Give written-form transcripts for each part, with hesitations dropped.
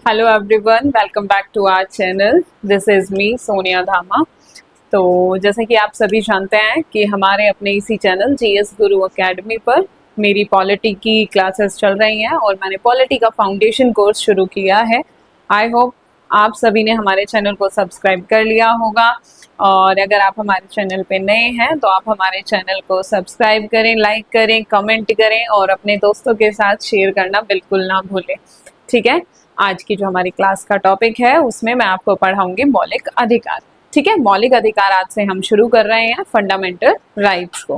Hello everyone, welcome back to our channel. This is me Sonia Dhama. तो जैसे कि आप सभी जानते हैं कि हमारे अपने इसी चैनल जीएस गुरु एकेडमी पर मेरी पॉलिटी की क्लासेस चल रही हैं और मैंने पॉलिटी का फाउंडेशन कोर्स शुरू किया है। आई होप आप सभी ने हमारे चैनल को सब्सक्राइब कर लिया होगा, और अगर आप हमारे चैनल पे नए हैं तो आप हमारे चैनल को सब्सक्राइब करें, लाइक करें, कमेंट करें और अपने दोस्तों के साथ शेयर करना बिल्कुल ना भूलें। ठीक है, आज की जो हमारी क्लास का टॉपिक है उसमें मैं आपको पढ़ाऊंगी मौलिक अधिकार। ठीक है, मौलिक अधिकार आज से हम शुरू कर रहे हैं फंडामेंटल राइट्स को।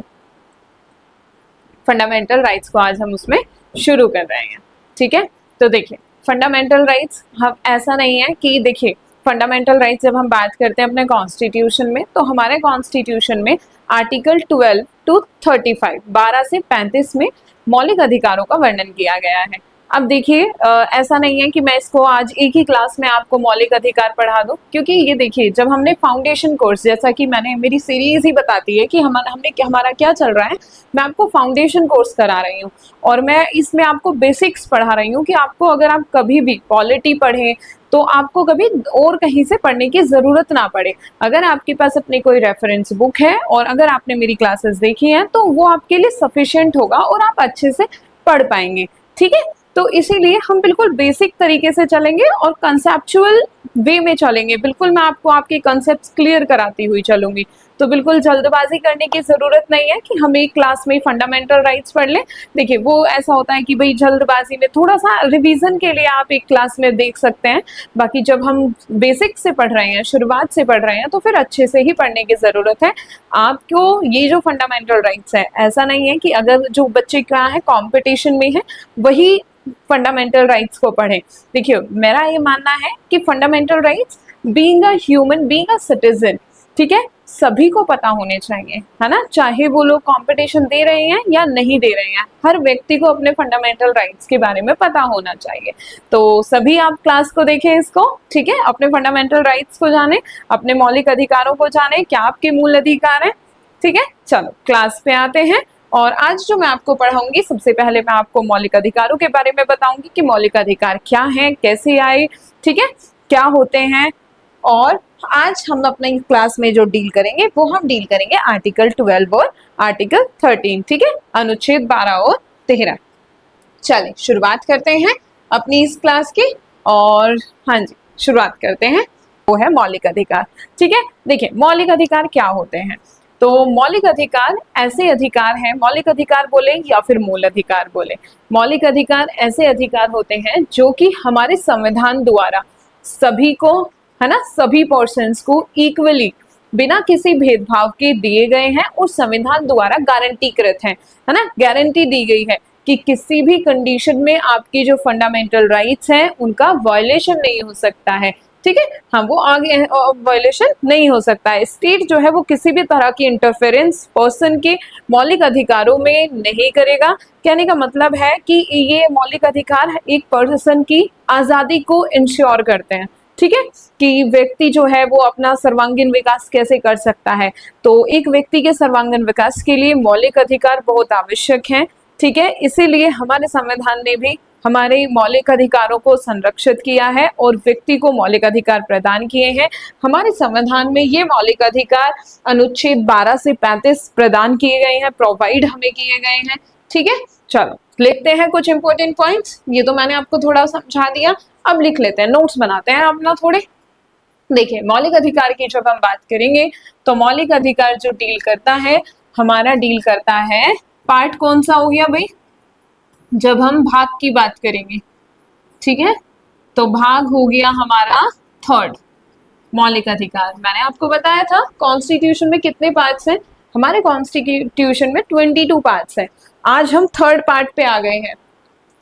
फंडामेंटल राइट्स को आज हम उसमें शुरू कर रहे हैं। ठीक है, तो देखिए फंडामेंटल राइट्स हम ऐसा नहीं है कि देखिए फंडामेंटल राइट्स जब हम बात करते हैं अपने कॉन्स्टिट्यूशन में, तो हमारे कॉन्स्टिट्यूशन में आर्टिकल 12 to 35 12 से 35 में मौलिक अधिकारों का वर्णन किया गया है। अब देखिए ऐसा नहीं है कि मैं इसको आज एक ही क्लास में आपको मौलिक अधिकार पढ़ा दूं, क्योंकि ये देखिए जब हमने फाउंडेशन कोर्स, जैसा कि मैंने मेरी सीरीज ही बताती है कि हमारा क्या चल रहा है, मैं आपको फाउंडेशन कोर्स करा रही हूँ और मैं इसमें आपको बेसिक्स पढ़ा रही हूँ कि आपको अगर आप कभी भी पॉलिटी पढ़ें तो आपको कभी और कहीं से पढ़ने की ज़रूरत ना पड़े। अगर आपके पास अपनी कोई रेफरेंस बुक है और अगर आपने मेरी क्लासेस देखी हैं तो वो आपके लिए सफिशिएंट होगा और आप अच्छे से पढ़ पाएंगे। ठीक है, तो इसीलिए हम बिल्कुल बेसिक तरीके से चलेंगे और कंसेप्चुअल वे में चलेंगे। बिल्कुल मैं आपको आपके कंसेप्ट क्लियर कराती हुई चलूंगी, तो बिल्कुल जल्दबाजी करने की ज़रूरत नहीं है कि हम एक क्लास में फंडामेंटल राइट्स पढ़ लें। देखिए वो ऐसा होता है कि भाई जल्दबाजी में थोड़ा सा रिवीजन के लिए आप एक क्लास में देख सकते हैं, बाकी जब हम बेसिक से पढ़ रहे हैं, शुरुआत से पढ़ रहे हैं, तो फिर अच्छे से ही पढ़ने की ज़रूरत है। आपको ये जो फंडामेंटल राइट्स है, ऐसा नहीं है कि अगर जो बच्चे क्या है कॉम्पिटिशन में है वही फंडामेंटल राइट्स को पढ़ें। देखिए मेरा ये मानना है कि fundamental rights being a human, being a citizen, ठीक है, सभी को पता होने चाहिए, है ना, चाहे वो लोग कंपटीशन दे रहे हैं या नहीं दे रहे हैं, हर व्यक्ति को अपने फंडामेंटल राइट्स के बारे में पता होना चाहिए। तो सभी आप क्लास को देखें इसको, ठीक है, अपने फंडामेंटल राइट्स को जाने, अपने मौलिक अधिकारों को जाने, क्या आपके मूल अधिकार हैं। ठीक है, चलो क्लास पे आते हैं। और आज जो मैं आपको पढ़ाऊंगी, सबसे पहले मैं आपको मौलिक अधिकारों के बारे में बताऊंगी कि मौलिक अधिकार क्या है, कैसे आए, ठीक है, क्या होते हैं। और आज हम अपनी क्लास में जो डील करेंगे वो हम डील करेंगे आर्टिकल 12 और आर्टिकल 13, ठीक है, अनुच्छेद 12 और 13। चलिए शुरुआत करते हैं अपनी इस क्लास की। और हाँ जी, शुरुआत करते हैं, वो है मौलिक अधिकार। ठीक है, देखिए मौलिक अधिकार क्या होते हैं। तो मौलिक अधिकार ऐसे अधिकार हैं, मौलिक अधिकार बोले या फिर मूल अधिकार बोले, मौलिक अधिकार ऐसे अधिकार होते हैं जो कि हमारे संविधान द्वारा सभी को, है ना, सभी पर्सन्स को इक्वली बिना किसी भेदभाव के दिए गए हैं और संविधान द्वारा गारंटीकृत हैं, है ना, गारंटी दी गई है कि किसी भी कंडीशन में आपकी जो फंडामेंटल राइट्स हैं उनका वायलेशन नहीं हो सकता है। ठीक है, हाँ वो आगे वायलेशन नहीं हो सकता है। स्टेट जो है वो किसी भी तरह की इंटरफेरेंस पर्सन के मौलिक अधिकारों में नहीं करेगा। कहने का मतलब है कि ये मौलिक अधिकार एक पर्सन की आज़ादी को इंश्योर करते हैं। ठीक है, कि व्यक्ति जो है वो अपना सर्वांगीण विकास कैसे कर सकता है, तो एक व्यक्ति के सर्वांगीण विकास के लिए मौलिक अधिकार बहुत आवश्यक हैं। ठीक है, इसीलिए हमारे संविधान ने भी हमारे मौलिक अधिकारों को संरक्षित किया है और व्यक्ति को मौलिक अधिकार प्रदान किए हैं। हमारे संविधान में ये मौलिक अधिकार अनुच्छेद 12 से 35 प्रदान किए गए हैं, प्रोवाइड हमें किए गए हैं। ठीक है, चलो लिखते हैं कुछ इंपॉर्टेंट पॉइंट्स। ये तो मैंने आपको थोड़ा समझा दिया, अब लिख लेते हैं, नोट्स बनाते हैं अपना थोड़े। देखिए मौलिक अधिकार की जब हम बात करेंगे तो मौलिक अधिकार जो डील करता है, हमारा डील करता है, पार्ट कौन सा हो गया भाई, जब हम भाग की बात करेंगे, ठीक है, तो भाग हो गया हमारा थर्ड। मौलिक अधिकार मैंने आपको बताया था कॉन्स्टिट्यूशन में कितने पार्ट्स हैं, हमारे कॉन्स्टिट्यूशन में 22 पार्ट्स हैं। आज हम थर्ड पार्ट पे आ गए हैं।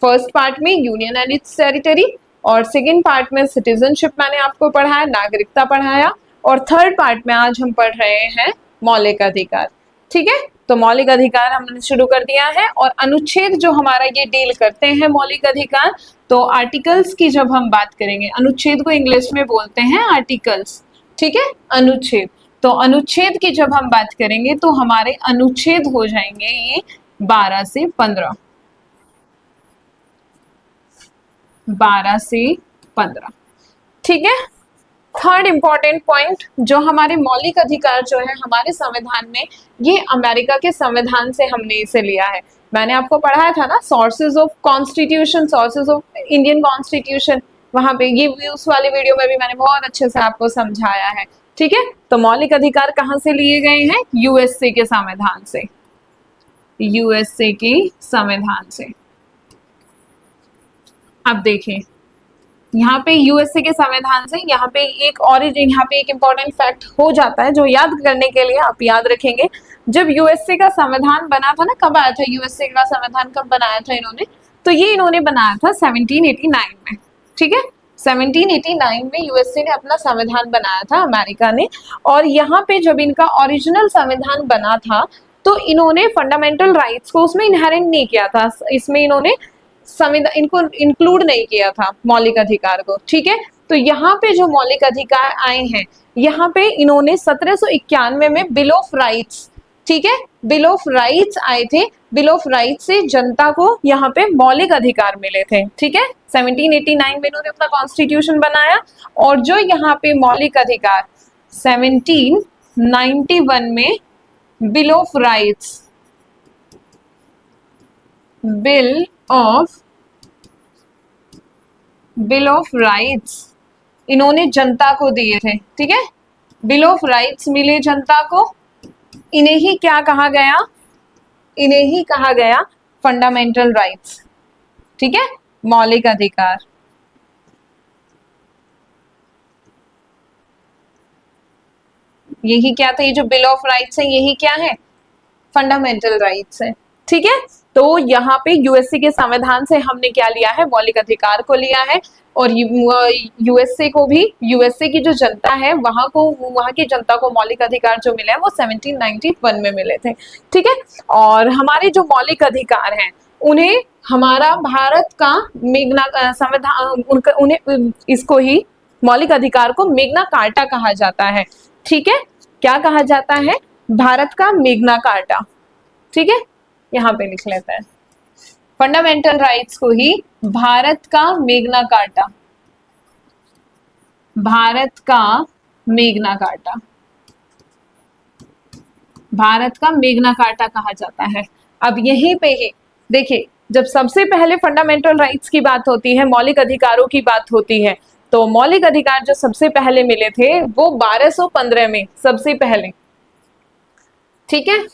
फर्स्ट पार्ट में यूनियन एंड इट्स टेरिटरी, और सेकेंड पार्ट में सिटीजनशिप मैंने आपको पढ़ाया, नागरिकता पढ़ाया, और थर्ड पार्ट में आज हम पढ़ रहे हैं मौलिक अधिकार। ठीक है, तो मौलिक अधिकार हमने शुरू कर दिया है। और अनुच्छेद जो हमारा ये डील करते हैं मौलिक अधिकार, तो आर्टिकल्स की जब हम बात करेंगे, अनुच्छेद को इंग्लिश में बोलते हैं आर्टिकल्स, ठीक है, अनुच्छेद। तो अनुच्छेद की जब हम बात करेंगे तो हमारे अनुच्छेद हो जाएंगे ये 12 से 15, 12 से 15। ठीक है। थर्ड इंपॉर्टेंट पॉइंट, जो हमारे मौलिक अधिकार जो है हमारे संविधान में, ये अमेरिका के संविधान से हमने इसे लिया है। मैंने आपको पढ़ाया था ना sources of constitution, sources of Indian constitution, वहां पे ये उस वाले वीडियो में भी मैंने बहुत अच्छे से आपको समझाया है। ठीक है। तो मौलिक अधिकार कहाँ से लिए गए हैं? यूएसए के संविधान से, यूएसए के संविधान से। अब देखिए यहाँ पे यूएसए के संविधान से, यहाँ पे एक ऑरिजिन, यहाँ पे एक इंपॉर्टेंट फैक्ट हो जाता है जो याद करने के लिए आप याद रखेंगे। जब यूएसए का संविधान बना था ना, कब आया था यूएसए का संविधान, कब बनाया था इन्होंने? तो ये इन्होंने बनाया था 1789 में। ठीक है। 1789 में यूएसए ने अपना संविधान बनाया था, अमेरिका ने। और यहाँ पे जब इनका ओरिजिनल संविधान बना था तो इन्होंने फंडामेंटल राइट्स को उसमें इनहेरेंट नहीं किया था, इसमें इन्होंने संविधान इनको इंक्लूड नहीं किया था मौलिक अधिकार को। ठीक है। तो यहाँ पे जो मौलिक अधिकार आए हैं, यहाँ पे इन्होंने 1791 में बिल ऑफ राइट्स, ठीक है, बिल ऑफ राइट्स आए थे। बिल ऑफ राइट्स से जनता को यहाँ पे मौलिक अधिकार मिले थे। ठीक है। 1789 में इन्होंने अपना कॉन्स्टिट्यूशन बनाया। और जो यहाँ पे मौलिक अधिकार 1791 में bill of rights, bill of rights इन्होंने जनता को दिए थे। ठीक है। बिल ऑफ राइट्स मिले जनता को, इन्हें ही क्या कहा गया? इन्हें ही कहा गया फंडामेंटल राइट्स। ठीक है। मौलिक अधिकार। यही क्या था? ये जो बिल ऑफ राइट्स है यही क्या है? फंडामेंटल राइट्स है। ठीक है। तो यहाँ पे यूएसए के संविधान से हमने क्या लिया है? मौलिक अधिकार को लिया है। और यूएसए को भी, यूएसए की जो जनता है वहां को, वहां की जनता को मौलिक अधिकार जो मिले हैं वो 1791 में मिले थे। ठीक है। और हमारे जो मौलिक अधिकार हैं उन्हें हमारा भारत का मेग्ना संविधान, उन्हें इसको ही मौलिक अधिकार को मेग्ना कार्टा कहा जाता है। ठीक है। क्या कहा जाता है? भारत का मेग्ना कार्टा। ठीक है। यहाँ पे लिख लेते हैं, फंडामेंटल राइट्स को ही भारत का मेग्ना कार्टा, भारत का मेग्ना कार्टा, भारत का मेग्ना कार्टा कहा जाता है। अब यहीं पे ही देखिए, जब सबसे पहले फंडामेंटल राइट्स की बात होती है, मौलिक अधिकारों की बात होती है, तो मौलिक अधिकार जो सबसे पहले मिले थे वो 1215 में सबसे पहले। ठीक है।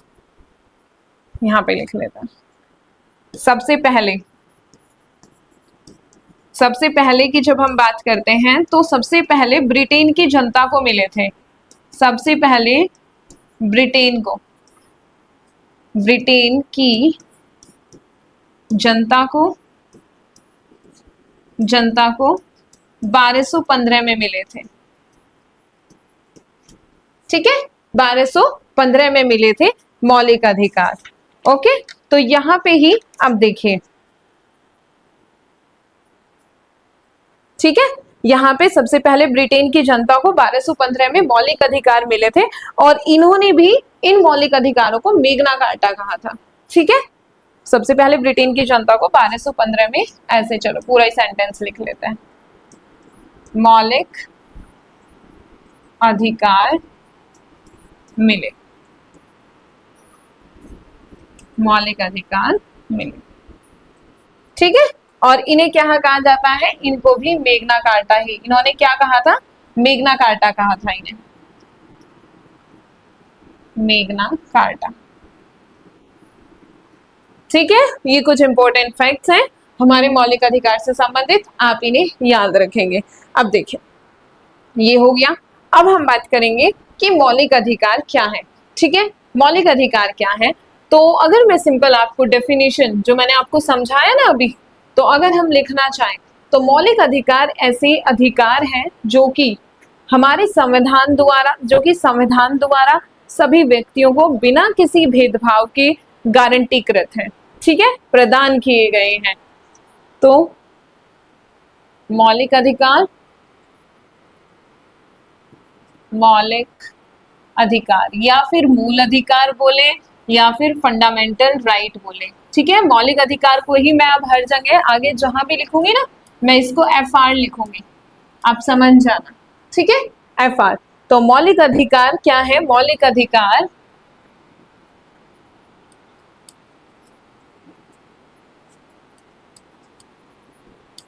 यहाँ पे लिख लेता है, सबसे पहले की जब हम बात करते हैं तो सबसे पहले ब्रिटेन की जनता को मिले थे। सबसे पहले ब्रिटेन को, ब्रिटेन की जनता को 1215 में मिले थे। ठीक है। 1215 में मिले थे मौलिक अधिकार। ओके। तो यहां पे ही अब देखिए, ठीक है, यहाँ पे सबसे पहले ब्रिटेन की जनता को 1215 में मौलिक अधिकार मिले थे और इन्होंने भी इन मौलिक अधिकारों को मेग्ना कार्टा कहा था। ठीक है। सबसे पहले ब्रिटेन की जनता को 1215 में, ऐसे चलो पूरा ही सेंटेंस लिख लेते हैं, मौलिक अधिकार मिले, मौलिक अधिकार मिले। ठीक है। और इन्हें क्या कहा जाता है? इनको भी मेग्ना कार्टा ही, इन्होंने क्या कहा था? मेग्ना कार्टा कहा था इन्हें, मेग्ना कार्टा। ठीक है। ये कुछ इंपॉर्टेंट फैक्ट्स हैं हमारे मौलिक अधिकार से संबंधित, आप इन्हें याद रखेंगे। अब देखिए, ये हो गया। अब हम बात करेंगे कि मौलिक अधिकार क्या है। ठीक है। मौलिक अधिकार क्या है? तो अगर मैं सिंपल आपको डेफिनेशन जो मैंने आपको समझाया ना अभी, तो अगर हम लिखना चाहें तो मौलिक अधिकार ऐसे अधिकार हैं जो कि हमारे संविधान द्वारा, जो कि संविधान द्वारा सभी व्यक्तियों को बिना किसी भेदभाव के गारंटीकृत है। ठीक है, प्रदान किए गए हैं। तो मौलिक अधिकार, मौलिक अधिकार या फिर मूल अधिकार बोले या फिर फंडामेंटल राइट बोले। ठीक है। मौलिक अधिकार को ही मैं अब हर जगह आगे जहां भी लिखूंगी ना मैं इसको FR लिखूंगी, आप समझ जाना, ठीक है, FR। तो मौलिक अधिकार क्या है? मौलिक अधिकार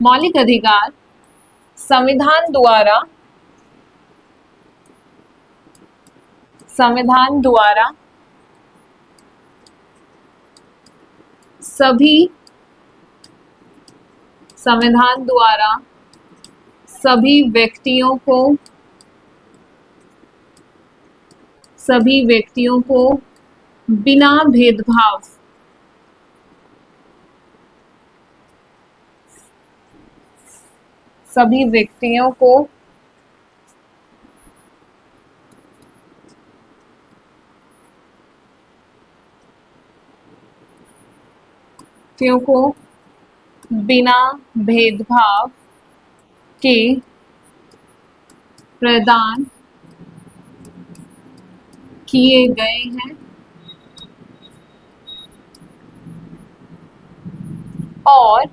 मौलिक अधिकार संविधान द्वारा सभी व्यक्तियों को बिना भेदभाव सभी व्यक्तियों को बिना भेदभाव के प्रदान किए गए हैं और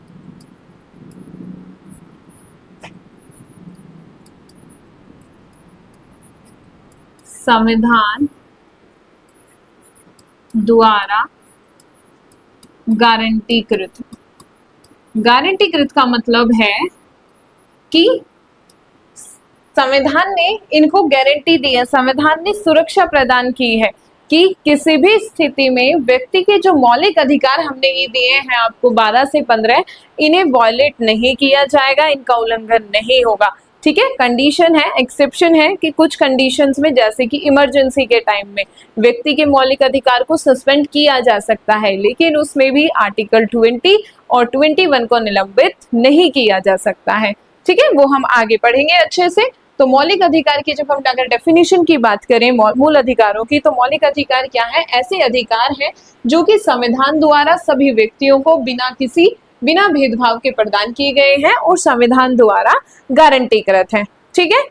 संविधान द्वारा गारंटीकृत। गारंटीकृत का मतलब है कि संविधान ने इनको गारंटी दी है, संविधान ने सुरक्षा प्रदान की है कि किसी भी स्थिति में व्यक्ति के जो मौलिक अधिकार हमने ये दिए हैं आपको 12 से 15, इन्हें वॉयलेट नहीं किया जाएगा, इनका उल्लंघन नहीं होगा, ठीक है। कंडीशन है, एक्सेप्शन है कि कुछ कंडीशंस में, जैसे कि इमरजेंसी के टाइम में व्यक्ति के मौलिक अधिकार को सस्पेंड किया जा सकता है, लेकिन उसमें भी आर्टिकल 20 और 21 को निलंबित नहीं किया जा सकता है, ठीक है। वो हम आगे पढ़ेंगे अच्छे से। तो मौलिक अधिकार की जब हम अगर डेफिनेशन की बात करें मूल अधिकारों की, तो मौलिक अधिकार क्या है? ऐसे अधिकार हैं जो कि संविधान द्वारा सभी व्यक्तियों को बिना भेदभाव के प्रदान किए गए हैं और संविधान द्वारा गारंटीकृत हैं, ठीक है।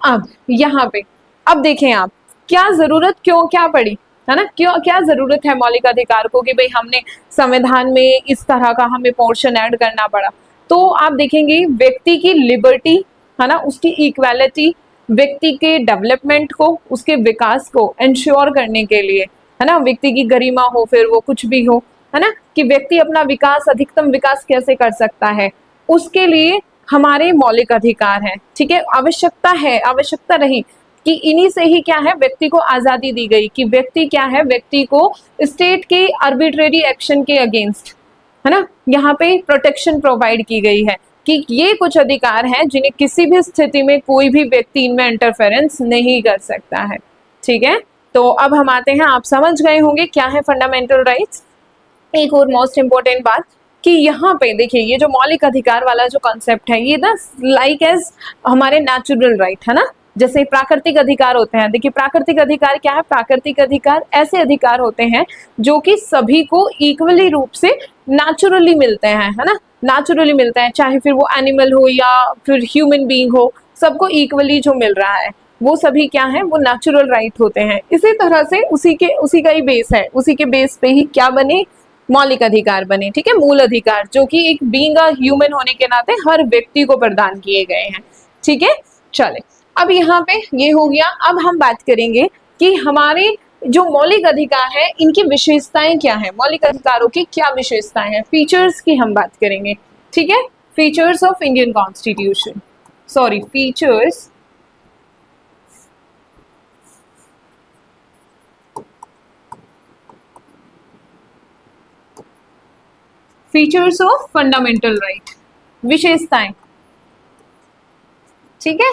अब यहाँ पे अब देखें आप, क्या जरूरत क्या पड़ी, है ना, क्या जरूरत है मौलिक अधिकार को कि भाई हमने संविधान में इस तरह का हमें पोर्शन ऐड करना पड़ा। तो आप देखेंगे व्यक्ति की लिबर्टी, है ना, उसकी इक्वालिटी, व्यक्ति के डेवलपमेंट को, उसके विकास को इंश्योर करने के लिए, है ना, व्यक्ति की गरिमा हो, फिर वो कुछ भी हो, है ना, कि व्यक्ति अपना विकास, अधिकतम विकास कैसे कर सकता है, उसके लिए हमारे मौलिक अधिकार हैं, ठीक है। आवश्यकता रही कि इन्हीं से ही क्या है, व्यक्ति को आजादी दी गई कि व्यक्ति क्या है, व्यक्ति को स्टेट के आर्बिट्रेरी एक्शन के अगेंस्ट, है ना, यहाँ पे प्रोटेक्शन प्रोवाइड की गई है कि ये कुछ अधिकार हैं जिन्हें किसी भी स्थिति में कोई भी व्यक्ति इनमें इंटरफेरेंस नहीं कर सकता है, ठीक है। तो अब हम आते हैं, आप समझ गए होंगे क्या है फंडामेंटल राइट्स। एक और मोस्ट इंपॉर्टेंट बात कि यहाँ पे देखिए, ये जो मौलिक अधिकार वाला जो कॉन्सेप्ट है, ये ना लाइक एज हमारे नेचुरल राइट, है ना, जैसे प्राकृतिक अधिकार होते हैं। देखिए प्राकृतिक अधिकार क्या है? प्राकृतिक अधिकार ऐसे अधिकार होते हैं जो कि सभी को इक्वली रूप से नेचुरली मिलते हैं, है ना, नेचुरली मिलते हैं, चाहे फिर वो एनिमल हो या फिर ह्यूमन बीइंग हो, सबको इक्वली जो मिल रहा है वो सभी क्या है, वो नेचुरल राइट होते हैं। इसी तरह से उसी का ही बेस है, उसी के बेस पे ही क्या बने, मौलिक अधिकार बने, ठीक है, मूल अधिकार, जो कि एक बीइंग अ ह्यूमन होने के नाते हर व्यक्ति को प्रदान किए गए हैं, ठीक है। चले, अब यहाँ पे ये हो गया। अब हम बात करेंगे कि हमारे जो मौलिक अधिकार है इनकी विशेषताएं क्या है, मौलिक अधिकारों की क्या विशेषताएं हैं, फीचर्स की हम बात करेंगे, ठीक है। Features of Indian constitution, sorry features of fundamental right, विशेषताएं, ठीक है।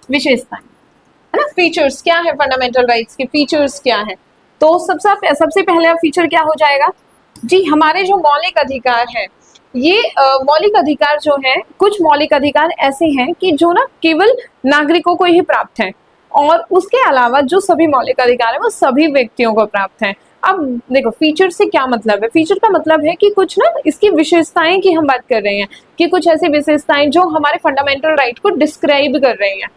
विशेषताएं, है ना, फीचर्स क्या है फंडामेंटल राइट्स के, फीचर्स क्या है। तो सबसे पहला फीचर क्या हो जाएगा जी, हमारे जो मौलिक अधिकार है, ये मौलिक अधिकार जो है, कुछ मौलिक अधिकार ऐसे हैं कि जो ना केवल नागरिकों को ही प्राप्त हैं, और उसके अलावा जो सभी मौलिक अधिकार है वो सभी व्यक्तियों को प्राप्त हैं। अब देखो फीचर से क्या मतलब है, फीचर का मतलब है कि कुछ ना इसकी विशेषताएं की हम बात कर रहे हैं, कि कुछ ऐसी विशेषताएं जो हमारे फंडामेंटल राइट को डिस्क्राइब कर रही हैं,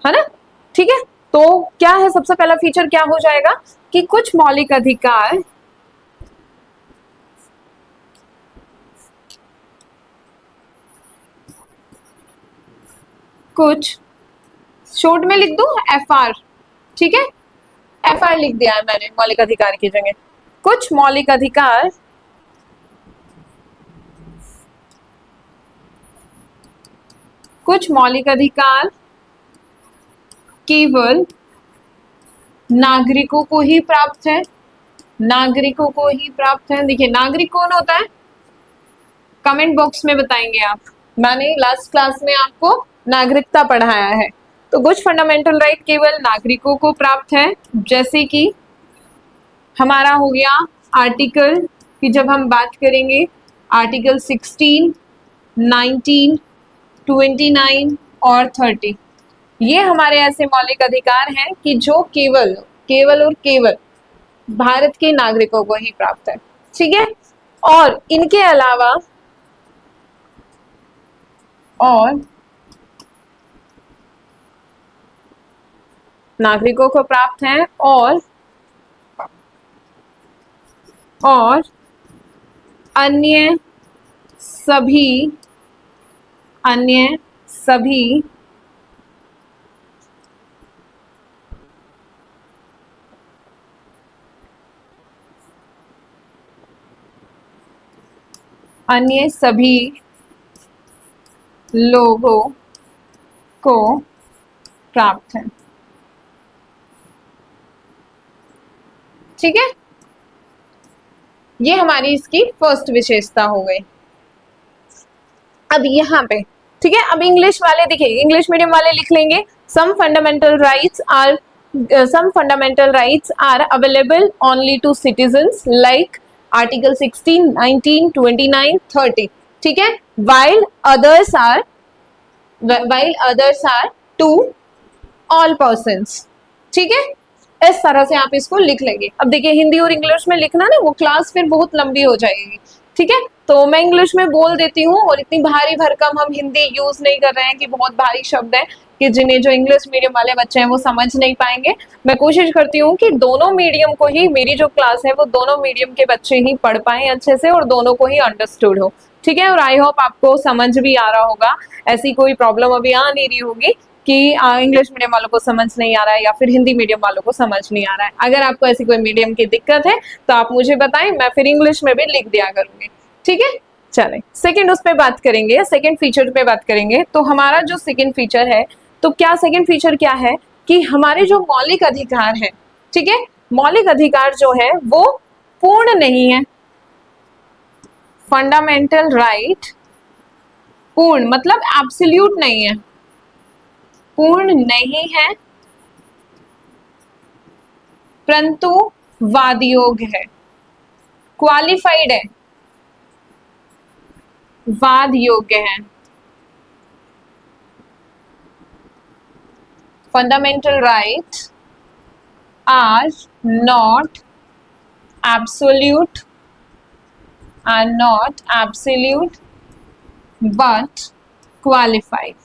है ना, ठीक है। तो क्या है, सबसे पहला फीचर क्या हो जाएगा कि कुछ मौलिक अधिकार कुछ शॉर्ट में लिख दूं FR, ठीक है, FR लिख दिया है मैंने मौलिक अधिकार की जगह। कुछ मौलिक अधिकार केवल नागरिकों को ही प्राप्त है, नागरिकों को ही प्राप्त है। देखिए नागरिक कौन होता है, कमेंट बॉक्स में बताएंगे आप। मैंने लास्ट क्लास में आपको नागरिकता पढ़ाया है। तो कुछ फंडामेंटल राइट केवल नागरिकों को प्राप्त है, जैसे कि हमारा हो गया आर्टिकल की जब हम बात करेंगे आर्टिकल 16, 19, 29 और 30, ये हमारे ऐसे मौलिक अधिकार हैं कि जो केवल केवल और केवल भारत के नागरिकों को ही प्राप्त है, ठीक है। और इनके अलावा और नागरिकों को प्राप्त है और अन्य सभी लोगों को प्राप्त है, ठीक है। ये हमारी इसकी फर्स्ट विशेषता हो गई। अब यहाँ पे ठीक है, अब इंग्लिश वाले देखिए, इंग्लिश मीडियम वाले लिख लेंगे some fundamental rights are available only to citizens like article 16, 19, 29, 30, ठीक है, while others are to all persons, ठीक है। इस तरह से आप इसको लिख लेंगे। अब देखिए हिंदी और इंग्लिश में लिखना ना वो क्लास फिर बहुत लंबी हो जाएगी, ठीक है। तो मैं इंग्लिश में बोल देती हूँ और इतनी भारी भरकम हम हिंदी यूज नहीं कर रहे हैं कि बहुत भारी शब्द है कि जिन्हें जो इंग्लिश मीडियम वाले बच्चे हैं वो समझ नहीं पाएंगे। मैं कोशिश करती हूँ कि दोनों मीडियम को ही, मेरी जो क्लास है वो दोनों मीडियम के बच्चे ही पढ़ पाए अच्छे से और दोनों को ही अंडरस्टूड हो, ठीक है। और आई होप आपको समझ भी आ रहा होगा, ऐसी कोई प्रॉब्लम अभी आ नहीं रही होगी कि इंग्लिश मीडियम वालों को समझ नहीं आ रहा है या फिर हिंदी मीडियम वालों को समझ नहीं आ रहा है। अगर आपको ऐसी कोई मीडियम की दिक्कत है तो आप मुझे बताएं, मैं फिर इंग्लिश में भी लिख दिया करूंगी, ठीक है। चलें सेकंड उस पे बात करेंगे, सेकंड फीचर पे बात करेंगे। तो हमारा जो सेकंड फीचर है, तो क्या सेकंड फीचर क्या है कि हमारे जो मौलिक अधिकार है, ठीक है, मौलिक अधिकार जो है वो पूर्ण नहीं है। फंडामेंटल राइट पूर्ण मतलब एब्सोल्यूट नहीं है, पूर्ण नहीं है, परंतु वाद योग्य है, क्वालिफाइड है, वाद योग्य है। Fundamental rights are not absolute but qualified,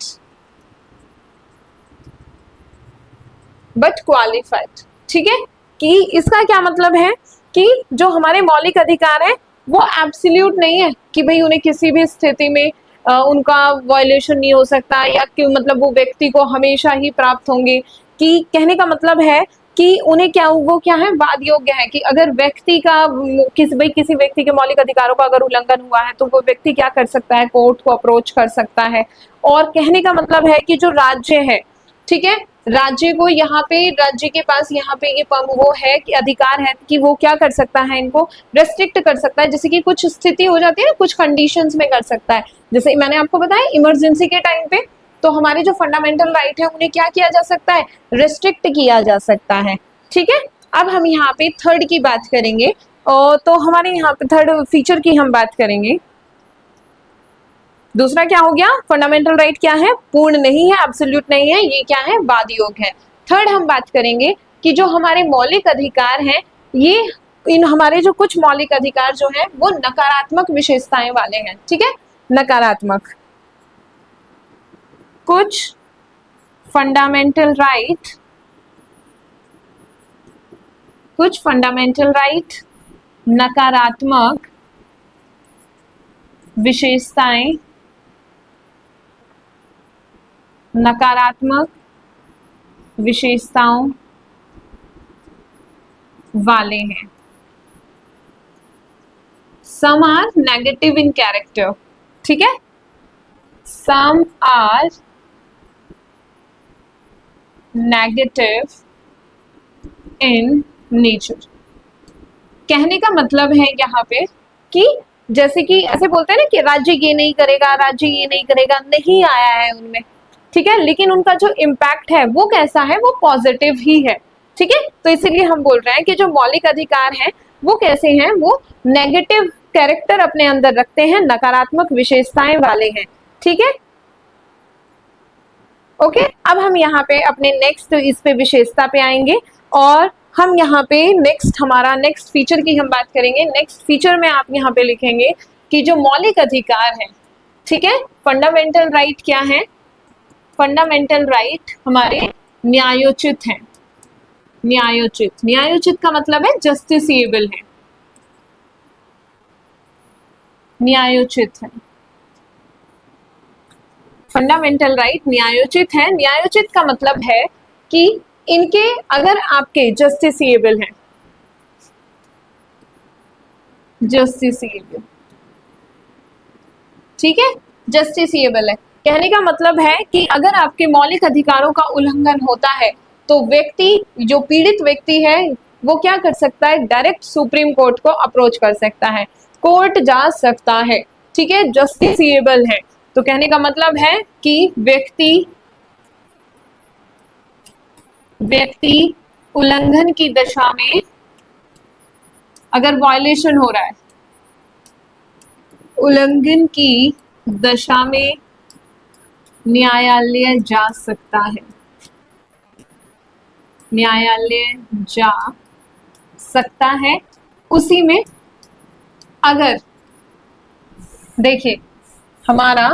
ठीक है। कि इसका क्या मतलब है कि जो हमारे मौलिक अधिकार है वो एब्सोल्यूट नहीं है कि भाई उन्हें किसी भी स्थिति में उनका वायलेशन नहीं हो सकता या कि मतलब वो व्यक्ति को हमेशा ही प्राप्त होंगे। कि कहने का मतलब है कि उन्हें क्या है, वाद योग्य है कि अगर व्यक्ति का किसी व्यक्ति के मौलिक अधिकारों का अगर उल्लंघन हुआ है तो वो व्यक्ति क्या कर सकता है, कोर्ट को अप्रोच कर सकता है। और कहने का मतलब है कि जो राज्य है, ठीक है, राज्य को यहाँ पे, राज्य के पास यहाँ पे ये वो है कि अधिकार है कि वो क्या कर सकता है, इनको रेस्ट्रिक्ट कर सकता है। जैसे कि कुछ स्थिति हो जाती है, कुछ कंडीशंस में कर सकता है। जैसे मैंने आपको बताया इमरजेंसी के टाइम पे तो हमारे जो फंडामेंटल राइट है उन्हें क्या किया जा सकता है, रेस्ट्रिक्ट किया जा सकता है, ठीक है। अब हम यहाँ पे थर्ड की बात करेंगे, तो हमारे यहाँ पे थर्ड फीचर की हम बात करेंगे। दूसरा क्या हो गया, फंडामेंटल राइट क्या है, पूर्ण नहीं है, एब्सोल्यूट नहीं है, ये क्या है, वाद योग्य है। थर्ड हम बात करेंगे कि जो हमारे मौलिक अधिकार हैं, ये इन हमारे जो कुछ मौलिक अधिकार जो है वो नकारात्मक विशेषताएं वाले हैं, ठीक है। नकारात्मक, कुछ फंडामेंटल राइट नकारात्मक विशेषताएं नकारात्मक विशेषताओं वाले हैं। Some are negative in character, ठीक है, some are negative in nature. कहने का मतलब है यहाँ पे कि जैसे कि ऐसे बोलते हैं ना कि राज्य ये नहीं करेगा, राज्य ये नहीं करेगा, नहीं आया है उनमें, ठीक है, लेकिन उनका जो इम्पैक्ट है वो कैसा है, वो पॉजिटिव ही है, ठीक है। तो इसीलिए हम बोल रहे हैं कि जो मौलिक अधिकार हैं वो कैसे हैं, वो नेगेटिव कैरेक्टर अपने अंदर रखते हैं, नकारात्मक विशेषताएं वाले हैं, ठीक है। ओके, अब हम यहाँ पे अपने नेक्स्ट इस पे विशेषता पे आएंगे और हम यहाँ पे हमारा नेक्स्ट फीचर की हम बात करेंगे। नेक्स्ट फीचर में आप यहाँ पे लिखेंगे कि जो मौलिक अधिकार है, ठीक है, फंडामेंटल राइट क्या है, फंडामेंटल राइट हमारे न्यायोचित हैं। न्यायोचित, न्यायोचित का मतलब है जस्टिसिएबल है, न्यायोचित है। फंडामेंटल राइट न्यायोचित है। न्यायोचित का मतलब है कि इनके अगर आपके जस्टिसिएबल हैं, जस्टिसिएबल, ठीक है, जस्टिसिएबल है। कहने का मतलब है कि अगर आपके मौलिक अधिकारों का उल्लंघन होता है तो व्यक्ति, जो पीड़ित व्यक्ति है, वो क्या कर सकता है, डायरेक्ट सुप्रीम कोर्ट को अप्रोच कर सकता है, कोर्ट जा सकता है, ठीक है, जस्टिसिएबल है। तो कहने का मतलब है कि व्यक्ति उल्लंघन की दशा में अगर वायलेशन हो रहा है, उल्लंघन की दशा में न्यायालय जा सकता है, न्यायालय जा सकता है। उसी में अगर देखिए हमारा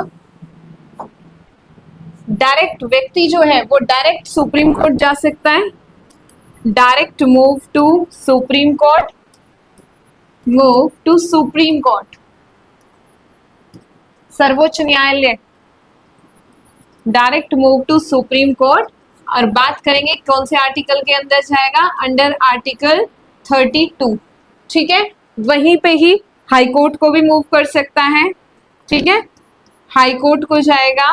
डायरेक्ट व्यक्ति जो है वो डायरेक्ट सुप्रीम कोर्ट जा सकता है, direct move to supreme court, move to supreme court, सर्वोच्च न्यायालय, direct move to supreme court. और बात करेंगे कौन से आर्टिकल के अंदर जाएगा, अंडर आर्टिकल 32, ठीक है। वहीं पे ही हाई कोर्ट को भी मूव कर सकता है, ठीक है, हाई कोर्ट को जाएगा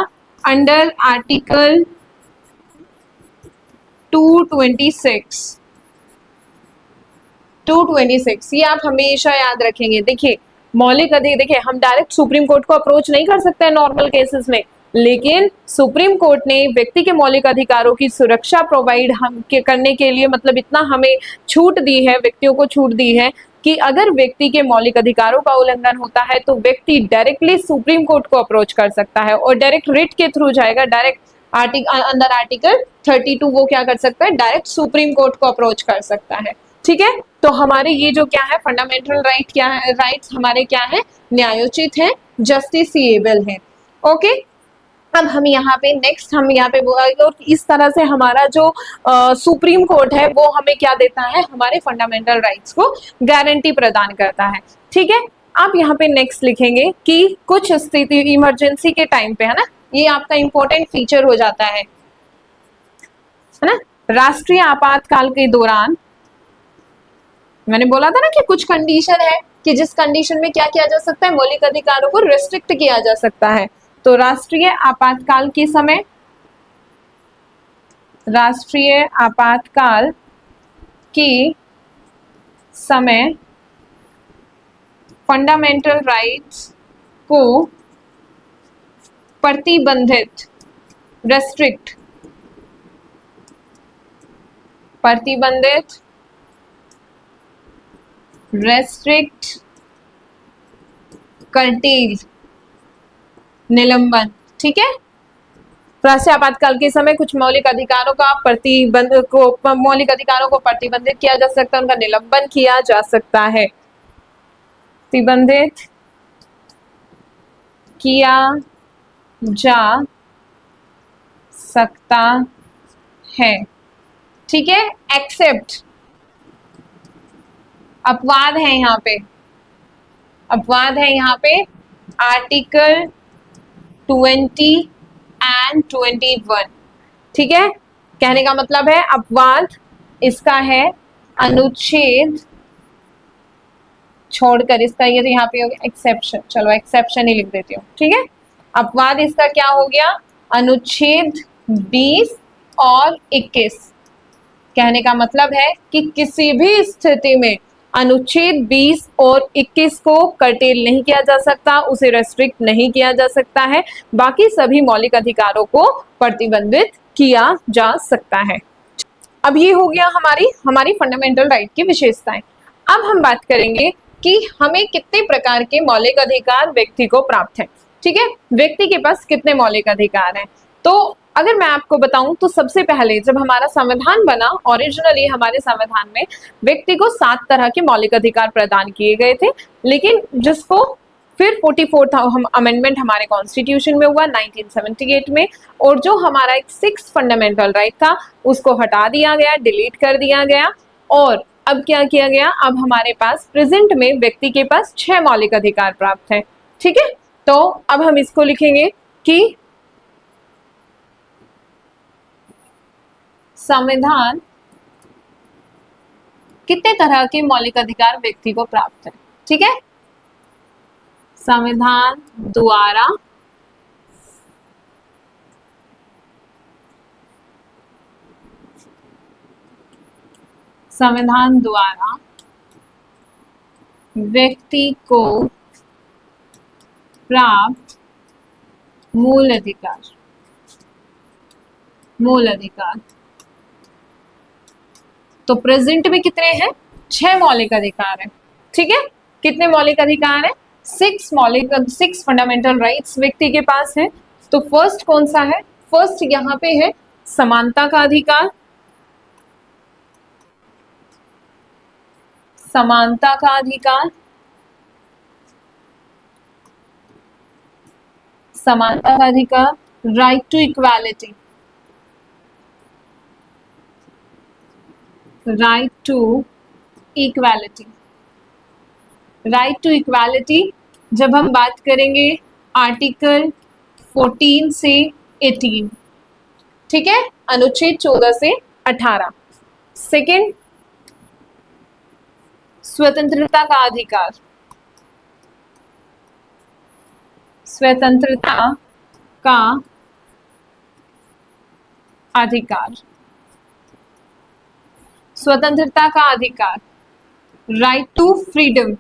अंडर आर्टिकल 226, 226, ये आप हमेशा याद रखेंगे। देखिए मौलिक अधिकार, देखिए हम डायरेक्ट सुप्रीम कोर्ट को अप्रोच नहीं कर सकते हैं नॉर्मल केसेस में, लेकिन सुप्रीम कोर्ट ने व्यक्ति के मौलिक अधिकारों की सुरक्षा प्रोवाइड करने के लिए, मतलब इतना हमें छूट दी है, व्यक्तियों को छूट दी है कि अगर व्यक्ति के मौलिक अधिकारों का उल्लंघन होता है तो व्यक्ति डायरेक्टली सुप्रीम कोर्ट को अप्रोच कर सकता है और डायरेक्ट रिट के थ्रू जाएगा, डायरेक्ट अंडर आर्टिकल 32 वो क्या कर सकता है, डायरेक्ट सुप्रीम कोर्ट को अप्रोच कर सकता है, ठीक है। तो हमारे ये जो क्या है, फंडामेंटल राइट क्या है, राइट्स हमारे क्या है, न्यायोचित है, जस्टिसिएबल है। ओके, अब हम यहाँ पे नेक्स्ट हम यहाँ पे और इस तरह से हमारा जो सुप्रीम कोर्ट है वो हमें क्या देता है, हमारे फंडामेंटल राइट्स को गारंटी प्रदान करता है, ठीक है। आप यहाँ पे नेक्स्ट लिखेंगे कि कुछ स्थिति इमरजेंसी के टाइम पे, है ना, ये आपका इंपॉर्टेंट फीचर हो जाता है ना, राष्ट्रीय आपातकाल के दौरान मैंने बोला था ना कि कुछ कंडीशन है कि जिस कंडीशन में क्या किया जा सकता है, मौलिक अधिकारों को रिस्ट्रिक्ट किया जा सकता है। तो राष्ट्रीय आपातकाल के समय, राष्ट्रीय आपातकाल के समय फंडामेंटल राइट्स को प्रतिबंधित, रेस्ट्रिक्ट, प्रतिबंधित, रेस्ट्रिक्ट, कर्टेल, निलंबन, ठीक है। राष्ट्रीय आपातकाल के समय कुछ मौलिक अधिकारों का मौलिक अधिकारों को प्रतिबंधित किया जा सकता है, उनका निलंबन किया जा सकता है, प्रतिबंधित किया जा सकता है, ठीक है। एक्सेप्ट, अपवाद है यहाँ पे, अपवाद है यहाँ पे आर्टिकल 20 and एंड 21। ठीक है, कहने का मतलब है अपवाद इसका है अनुच्छेद छोड़कर, इसका ये तो यहाँ पे हो गया एक्सेप्शन, चलो एक्सेप्शन ही लिख देती हूँ। ठीक है, अपवाद इसका क्या हो गया, अनुच्छेद 20 और 21। कहने का मतलब है कि किसी भी स्थिति में अनुच्छेद 20 और 21 को कर्टेल नहीं किया जा सकता, उसे रेस्ट्रिक्ट नहीं किया जा सकता है, बाकी सभी मौलिक अधिकारों को प्रतिबंधित किया जा सकता है। अब ये हो गया हमारी फंडामेंटल राइट की विशेषताएं। अब हम बात करेंगे कि हमें कितने प्रकार के मौलिक अधिकार व्यक्ति को प्राप्त है। ठीक है, व्यक्ति के पास कितने मौलिक अधिकार हैं। तो अगर मैं आपको बताऊं तो सबसे पहले जब हमारा संविधान बना, ओरिजिनली हमारे संविधान में व्यक्ति को 7 तरह के मौलिक अधिकार प्रदान किए गए थे, लेकिन जिसको फिर 44th अमेंडमेंट हमारे कॉन्स्टिट्यूशन में हुआ 1978 में, और जो हमारा एक 6th फंडामेंटल राइट था उसको हटा दिया गया, डिलीट कर दिया गया। और अब क्या किया गया, अब हमारे पास प्रेजेंट में व्यक्ति के पास 6 मौलिक अधिकार प्राप्त है। ठीक है, तो अब हम इसको लिखेंगे कि संविधान कितने तरह के मौलिक अधिकार व्यक्ति को प्राप्त है। ठीक है, संविधान द्वारा व्यक्ति को प्राप्त मूल अधिकार तो प्रेजेंट में कितने हैं, 6 मौलिक अधिकार है। ठीक है, कितने मौलिक अधिकार है, 6 फंडामेंटल राइट्स व्यक्ति के पास है। तो फर्स्ट कौन सा है, फर्स्ट यहाँ पे है समानता का अधिकार, समानता का अधिकार, समानता का अधिकार, right to equality, right to equality, right to equality जब हम बात करेंगे आर्टिकल 14 से 18, ठीक है, अनुच्छेद 14 से 18। सेकेंड, स्वतंत्रता का अधिकार, स्वतंत्रता का अधिकार, स्वतंत्रता का अधिकार, right to freedom,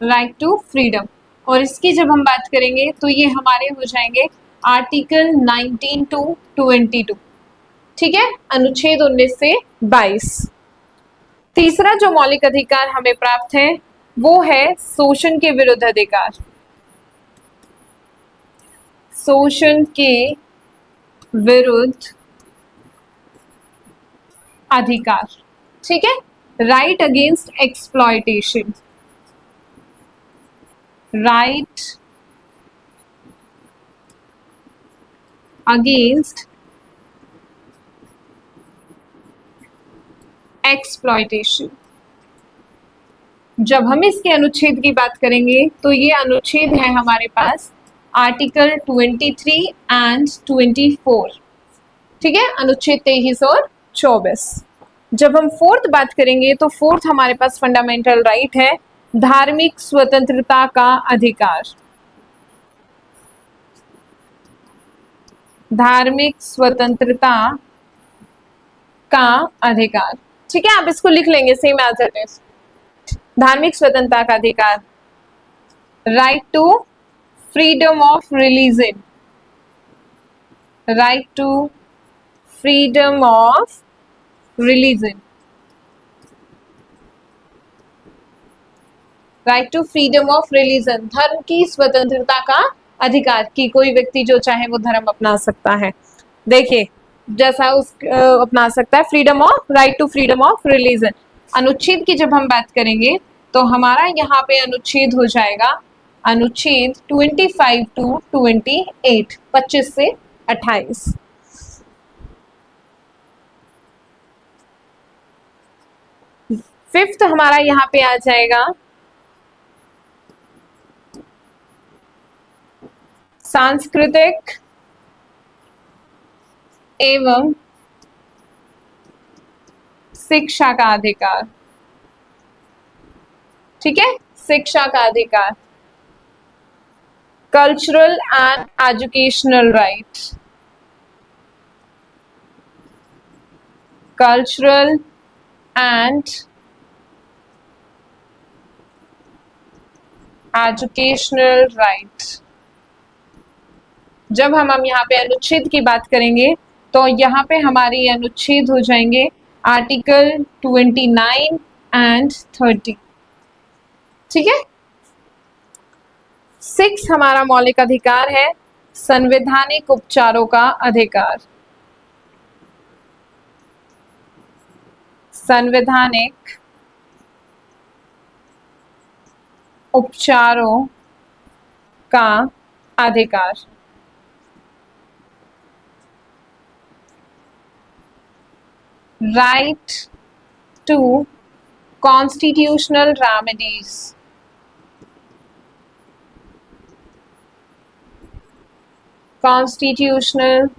right to freedom. और इसकी जब हम बात करेंगे तो ये हमारे हो जाएंगे आर्टिकल 19 टू 22, ठीक है, अनुच्छेद 19 से 22। तीसरा जो मौलिक अधिकार हमें प्राप्त है वो है शोषण के विरुद्ध अधिकार, शोषण के विरुद्ध अधिकार, ठीक है, right against exploitation, right against exploitation. जब हम इसके अनुच्छेद की बात करेंगे तो ये अनुच्छेद है हमारे पास आर्टिकल 23 एंड 24, ठीक है, अनुच्छेद 23 और 24। जब हम फोर्थ बात करेंगे तो फोर्थ हमारे पास फंडामेंटल राइट है धार्मिक स्वतंत्रता का अधिकार, धार्मिक स्वतंत्रता का अधिकार, ठीक है, आप इसको लिख लेंगे सेम एज इट इज। धार्मिक स्वतंत्रता का अधिकार, right to freedom of religion, right to freedom of religion, right to freedom of religion, धर्म की स्वतंत्रता का अधिकार कि कोई व्यक्ति जो चाहे वो धर्म अपना सकता है। देखिए जैसा उस अपना सकता है, freedom of, right to freedom of religion. अनुच्छेद की जब हम बात करेंगे तो हमारा यहाँ पे अनुच्छेद हो जाएगा अनुच्छेद 25 टू 28, 25 से 28। फिफ्थ हमारा यहाँ पे आ जाएगा सांस्कृतिक एवं शिक्षा का अधिकार, ठीक है, शिक्षा का अधिकार, cultural and educational right, cultural and educational right. जब हम यहाँ पे अनुच्छेद की बात करेंगे तो यहाँ पे हमारी अनुच्छेद हो जाएंगे आर्टिकल 29 एंड 30, ठीक है। 6 हमारा मौलिक अधिकार है संवैधानिक उपचारों का अधिकार, संवैधानिक उपचारों का अधिकार। Right to constitutional remedies, constitutional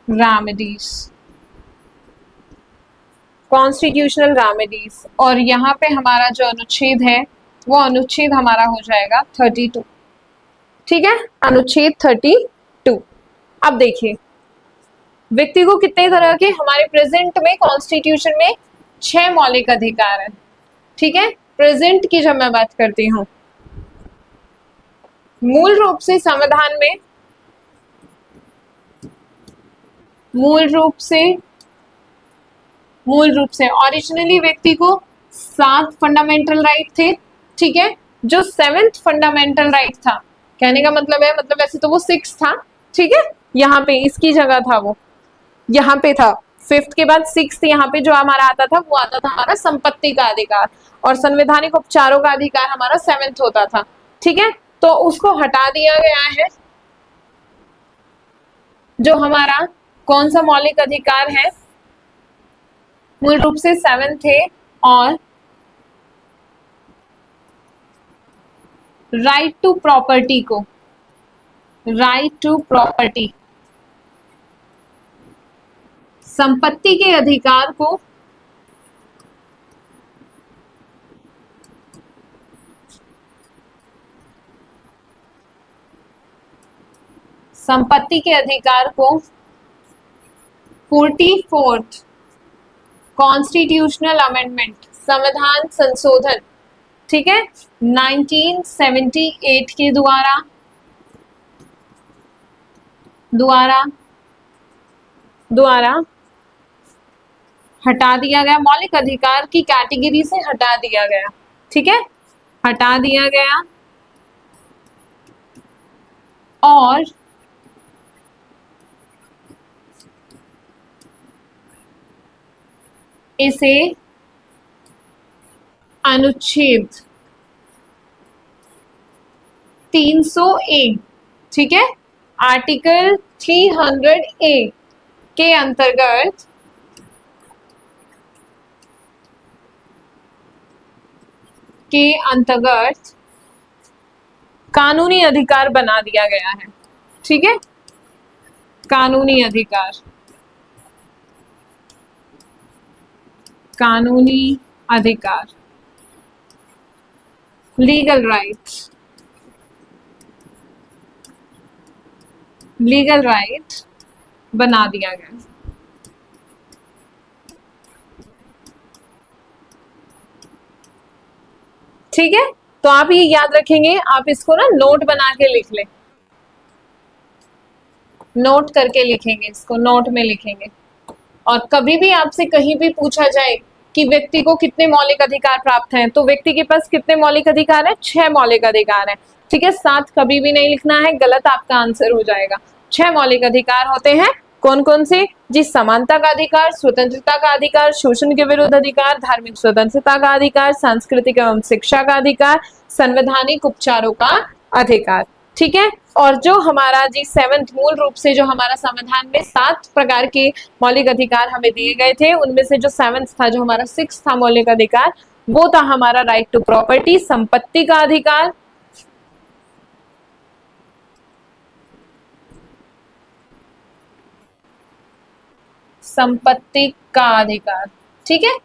remedies, constitutional remedies. और यहाँ पे हमारा जो अनुच्छेद है वो अनुच्छेद हमारा हो जाएगा 32, ठीक है, अनुच्छेद 32। अब देखिए व्यक्ति को कितने तरह के हमारे प्रेजेंट में कॉन्स्टिट्यूशन में 6 मौलिक अधिकार है, ठीक है। प्रेजेंट की जब मैं बात करती हूँ, मूल रूप से संविधान में मूल रूप से ओरिजिनली व्यक्ति को 7 फंडामेंटल राइट थे, ठीक है। जो 7th फंडामेंटल राइट था, कहने का मतलब है, मतलब वैसे तो वो 6 था, ठीक है, यहाँ पे इसकी जगह था, वो यहाँ पे था 5th के बाद 6th, यहाँ पे जो हमारा आता था वो आता था हमारा संपत्ति का अधिकार, और संवैधानिक उपचारों का अधिकार हमारा 7th होता था, ठीक है। तो उसको हटा दिया गया है। जो हमारा कौन सा मौलिक अधिकार है, मूल रूप से 7 थे, और राइट टू प्रॉपर्टी को, राइट टू प्रॉपर्टी, संपत्ति के अधिकार को संपत्ति के अधिकार को 44th कॉन्स्टिट्यूशनल अमेंडमेंट, संविधान संशोधन, ठीक है, 1978 के द्वारा हटा दिया गया, मौलिक अधिकार की कैटेगरी से हटा दिया गया, ठीक है, हटा दिया गया, और इसे अनुच्छेद 300A, ठीक है, आर्टिकल 300A के अंतर्गत कानूनी अधिकार बना दिया गया है, ठीक है, कानूनी अधिकार, कानूनी अधिकार, लीगल राइट्स, लीगल राइट बना दिया गया, ठीक है। तो आप ये याद रखेंगे, आप इसको ना नोट बना के लिख लें, नोट करके लिखेंगे, इसको नोट में लिखेंगे। और कभी भी आपसे कहीं भी पूछा जाए कि व्यक्ति को कितने मौलिक अधिकार प्राप्त हैं, तो व्यक्ति के पास कितने मौलिक अधिकार है, 6 मौलिक अधिकार है, ठीक है। 7 कभी भी नहीं लिखना है, गलत आपका आंसर हो जाएगा। 6 मौलिक अधिकार होते हैं, कौन कौन से जी, समानता का अधिकार, स्वतंत्रता का अधिकार, शोषण के विरुद्ध अधिकार, धार्मिक स्वतंत्रता का अधिकार, सांस्कृतिक एवं शिक्षा का अधिकार, संवैधानिक उपचारों का अधिकार, ठीक है। और जो हमारा जी 7th, मूल रूप से जो हमारा संविधान में 7 प्रकार के मौलिक अधिकार हमें दिए गए थे, उनमें से जो 7th था, जो हमारा 6th था मौलिक अधिकार, वो था हमारा राइट टू प्रॉपर्टी, संपत्ति का अधिकार, संपत्ति का अधिकार, ठीक है,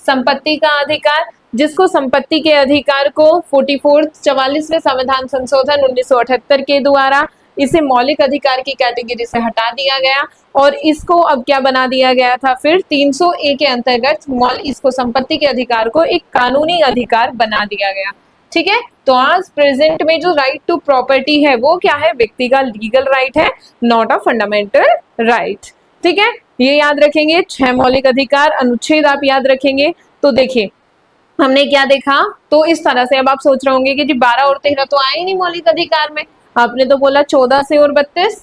संपत्ति का अधिकार, जिसको संपत्ति के अधिकार को 44वें संविधान संशोधन 1978 के द्वारा इसे मौलिक अधिकार की कैटेगरी से हटा दिया गया और इसको अब क्या बना दिया गया था, फिर 300A के अंतर्गत इसको संपत्ति के अधिकार को एक कानूनी अधिकार बना दिया गया, ठीक है। तो आज प्रेजेंट में जो राइट टू प्रॉपर्टी है वो क्या है, व्यक्ति का लीगल राइट है, नॉट अ फंडामेंटल राइट, ठीक है। ये याद रखेंगे, 6 मौलिक अधिकार, अनुच्छेद आप याद रखेंगे। तो देखिए हमने क्या देखा, तो इस तरह से अब आप सोच रहे होंगे कि जी 12 और 13 तो आए ही नहीं मौलिक अधिकार में, आपने तो बोला 14 से और 32,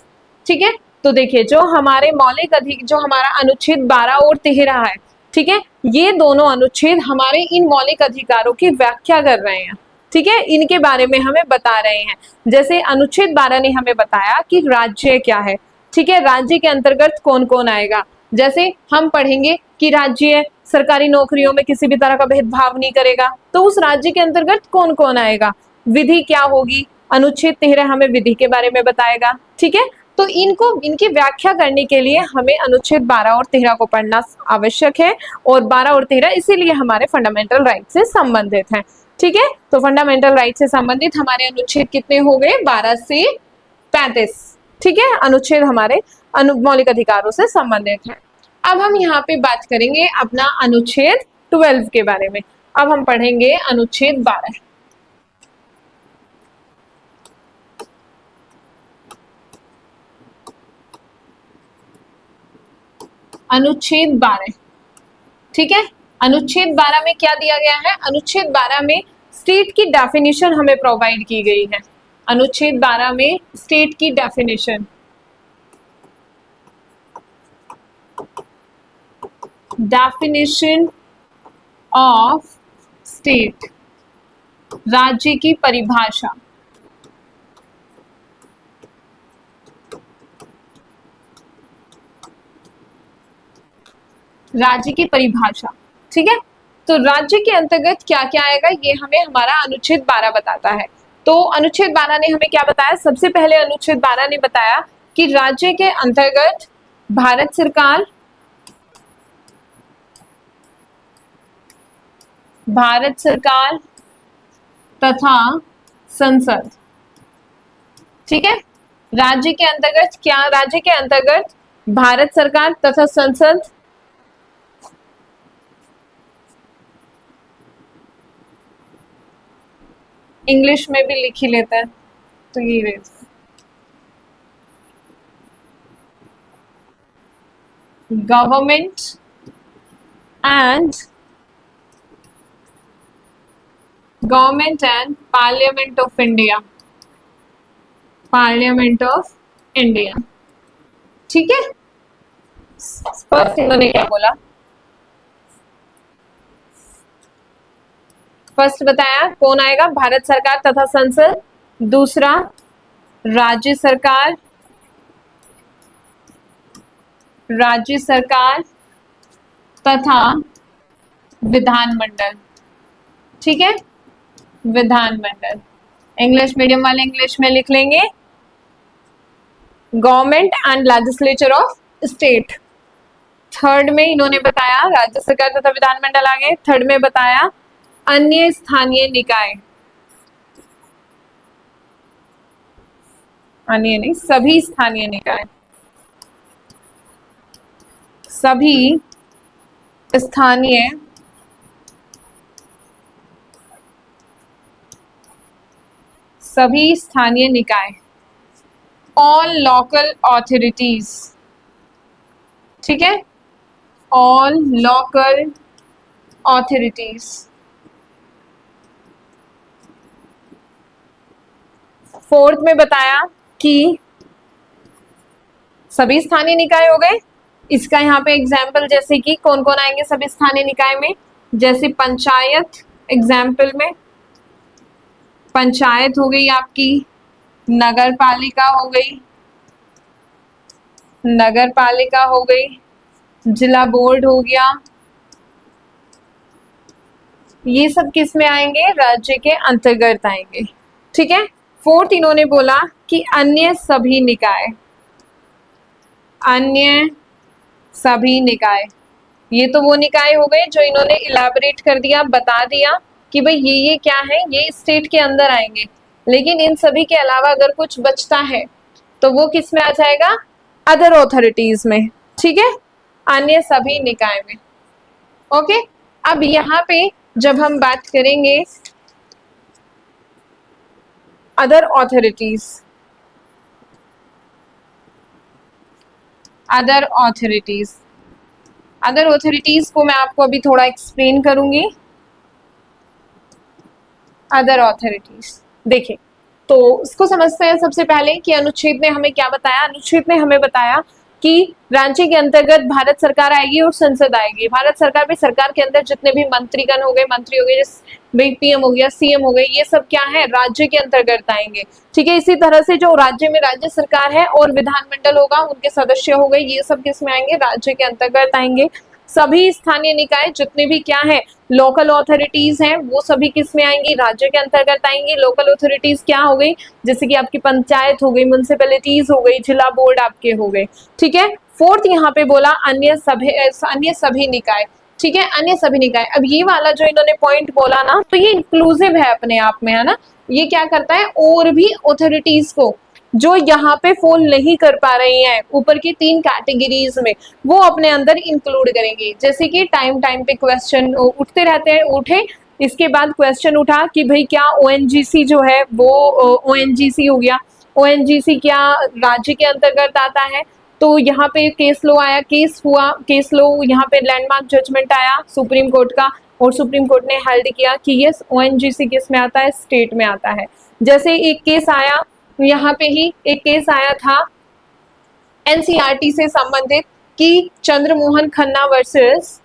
ठीक है। तो देखिए जो हमारे जो हमारा अनुच्छेद 12 और 13 है, ठीक है, ये दोनों अनुच्छेद हमारे इन मौलिक अधिकारों की व्याख्या कर रहे हैं, ठीक है, इनके बारे में हमें बता रहे हैं। जैसे अनुच्छेद 12 ने हमें बताया कि राज्य क्या है, ठीक है, राज्य के अंतर्गत कौन कौन आएगा। जैसे हम पढ़ेंगे कि राज्य सरकारी नौकरियों में किसी भी तरह का भेदभाव नहीं करेगा, तो उस राज्य के अंतर्गत कौन कौन आएगा, विधि क्या होगी, अनुच्छेद 13 हमें विधि के बारे में बताएगा, ठीक है। तो इनकी व्याख्या करने के लिए हमें अनुच्छेद 12 और 13 को पढ़ना आवश्यक है और 12 और 13 इसीलिए हमारे फंडामेंटल राइट से संबंधित हैं, ठीक है। तो फंडामेंटल राइट से संबंधित हमारे अनुच्छेद कितने हो गए, 12 से 35, ठीक है, अनुच्छेद हमारे मौलिक अधिकारों से संबंधित है। अब हम यहाँ पे बात करेंगे अपना अनुच्छेद 12 के बारे में। अब हम पढ़ेंगे अनुच्छेद 12। अनुच्छेद 12, ठीक है, अनुच्छेद 12 में क्या दिया गया है, अनुच्छेद 12 में स्टेट की डेफिनेशन हमें प्रोवाइड की गई है। अनुच्छेद 12 में स्टेट की डेफिनेशन, डेफिनेशन ऑफ स्टेट, राज्य की परिभाषा, राज्य की परिभाषा, ठीक है। तो राज्य के अंतर्गत क्या क्या आएगा ये हमें हमारा अनुच्छेद 12 बताता है। तो अनुच्छेद 12 ने हमें क्या बताया, सबसे पहले अनुच्छेद 12 ने बताया कि राज्य के अंतर्गत भारत सरकार तथा संसद, ठीक है, राज्य के अंतर्गत क्या, राज्य के अंतर्गत भारत सरकार तथा संसद, इंग्लिश में भी लिख ही लेते हैं तो ये government and parliament of India, parliament of India, ठीक है। फर्स्ट इन्होंने क्या बोला, फर्स्ट बताया कौन आएगा, भारत सरकार तथा संसद, दूसरा राज्य सरकार तथा विधानमंडल, ठीक है, विधानमंडल। इंग्लिश मीडियम वाले इंग्लिश में लिख लेंगे, government and legislature of state. Third में इन्होंने बताया राज्य सरकार तथा विधानमंडल आगे। थर्ड में बताया अन्य स्थानीय निकाय, अन्य नहीं सभी स्थानीय निकाय, सभी स्थानीय निकाय, ऑल लोकल ऑथोरिटीज, ठीक है, ऑल लोकल ऑथोरिटीज। फोर्थ में बताया कि सभी स्थानीय निकाय हो गए, इसका यहाँ पे एग्जाम्पल जैसे कि कौन कौन आएंगे सभी स्थानीय निकाय में, जैसे पंचायत, एग्जाम्पल में पंचायत हो गई आपकी, नगर पालिका हो गई, जिला बोर्ड हो गया, ये सब किस में आएंगे, राज्य के अंतर्गत आएंगे, ठीक है। फोर्थ इन्होंने बोला कि अन्य सभी सभी निकाय, ये तो वो निकाय हो गए जो इन्होंने इलाबोरेट कर दिया, बता दिया कि भाई ये क्या है, ये स्टेट के अंदर आएंगे। लेकिन इन सभी के अलावा अगर कुछ बचता है तो वो किस में आ जाएगा, अदर ऑथोरिटीज में, ठीक है, अन्य सभी निकाय में। ओके, अब यहाँ पे जब हम बात करेंगे other authorities, other authorities, other authorities को मैं आपको अभी थोड़ा एक्सप्लेन करूंगी। अदर ऑथोरिटीज देखिए, तो उसको समझते हैं सबसे पहले कि अनुच्छेद ने हमें क्या बताया। अनुच्छेद ने हमें बताया कि राज्य के अंतर्गत भारत सरकार आएगी और संसद आएगी। भारत सरकार भी, सरकार के अंदर जितने भी मंत्रीगण हो गए, मंत्री हो गए, जैसे पीएम हो गया, सीएम हो गए, ये सब क्या है, राज्य के अंतर्गत आएंगे, ठीक है। इसी तरह से जो राज्य में राज्य सरकार है और विधानमंडल होगा, उनके सदस्य हो गए, ये सब किस में आएंगे, राज्य के अंतर्गत आएंगे। सभी स्थानीय निकाय जितने भी क्या है, लोकल ऑथोरिटीज हैं, वो सभी किस में आएंगी, राज्य के अंतर्गत आएंगी। लोकल ऑथोरिटीज क्या हो गई, जैसे कि आपकी पंचायत हो गई, म्युनिसिपैलिटीज हो गई, जिला बोर्ड आपके हो गए, ठीक है। फोर्थ यहाँ पे बोला अन्य सभी निकाय, ठीक है, अन्य सभी निकाय। अब ये वाला जो इन्होंने पॉइंट बोला ना, तो ये इंक्लूसिव है अपने आप में, है ना। ये क्या करता है, और भी ऑथोरिटीज को जो यहाँ पे फॉल नहीं कर पा रही हैं ऊपर की 3 कैटेगरीज में, वो अपने अंदर इंक्लूड करेंगे। जैसे कि टाइम टाइम पे क्वेश्चन उठते रहते हैं, उठे, इसके बाद क्वेश्चन उठा कि भाई क्या ओएनजीसी जो है वो ओएनजीसी हो गया, ओएनजीसी क्या राज्य के अंतर्गत आता है। तो यहाँ पे केस लो आया, केस हुआ, केस लो यहाँ पे लैंडमार्क जजमेंट आया सुप्रीम कोर्ट का, और सुप्रीम कोर्ट ने हेल्ड किया कि ये ओएनजीसी किस में आता है, स्टेट में आता है। जैसे एक केस आया, यहाँ पे ही एक केस आया था एनसीईआरटी से संबंधित कि चंद्रमोहन खन्ना वर्सेस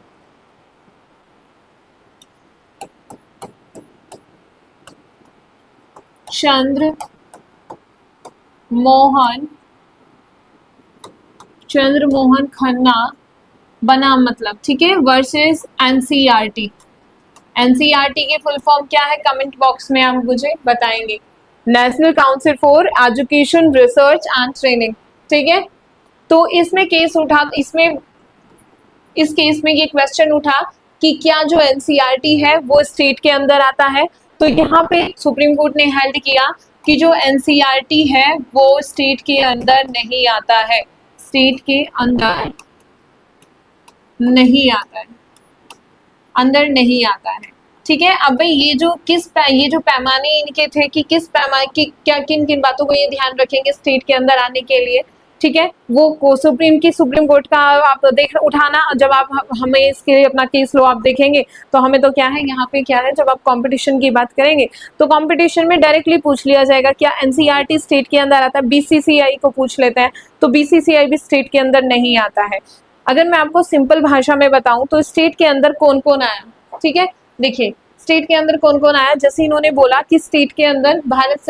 चंद्रमोहन खन्ना बनाम मतलब, ठीक है, वर्सेस एनसीईआरटी। एनसीईआरटी के फुल फॉर्म क्या है, कमेंट बॉक्स में आप मुझे बताएंगे। National council for education research and training, ठीक है। तो इसमें केस उठा, इसमें इस केस में ये क्वेश्चन उठा कि क्या जो एनसीईआरटी है वो स्टेट के अंदर आता है। तो यहाँ पे सुप्रीम कोर्ट ने हेल्ड किया कि जो एनसीईआरटी है वो स्टेट के अंदर नहीं आता है, स्टेट के अंदर नहीं आता है, अंदर नहीं आता है, ठीक है। अब भाई ये जो पैमाने इनके थे कि किस पैमाने की क्या, किन किन बातों को ये ध्यान रखेंगे स्टेट के अंदर आने के लिए, ठीक है। वो सुप्रीम कोर्ट का आप देख उठाना, जब आप हमें इसके अपना केस लो आप देखेंगे तो हमें तो क्या है, यहाँ पे क्या है, जब आप कंपटीशन की बात करेंगे तो कंपटीशन में डायरेक्टली पूछ लिया जाएगा क्या एनसीईआरटी स्टेट के अंदर आता है। बीसीसीआई को पूछ लेते हैं तो बीसीसीआई भी स्टेट के अंदर नहीं आता है। अगर मैं आपको सिंपल भाषा में बताऊं तो स्टेट के अंदर कौन कौन आया, ठीक है। देखिए स्टेट के अंदर कौन कौन आया, जैसे इन्होंने बोला कि स्टेट के अंदर भारत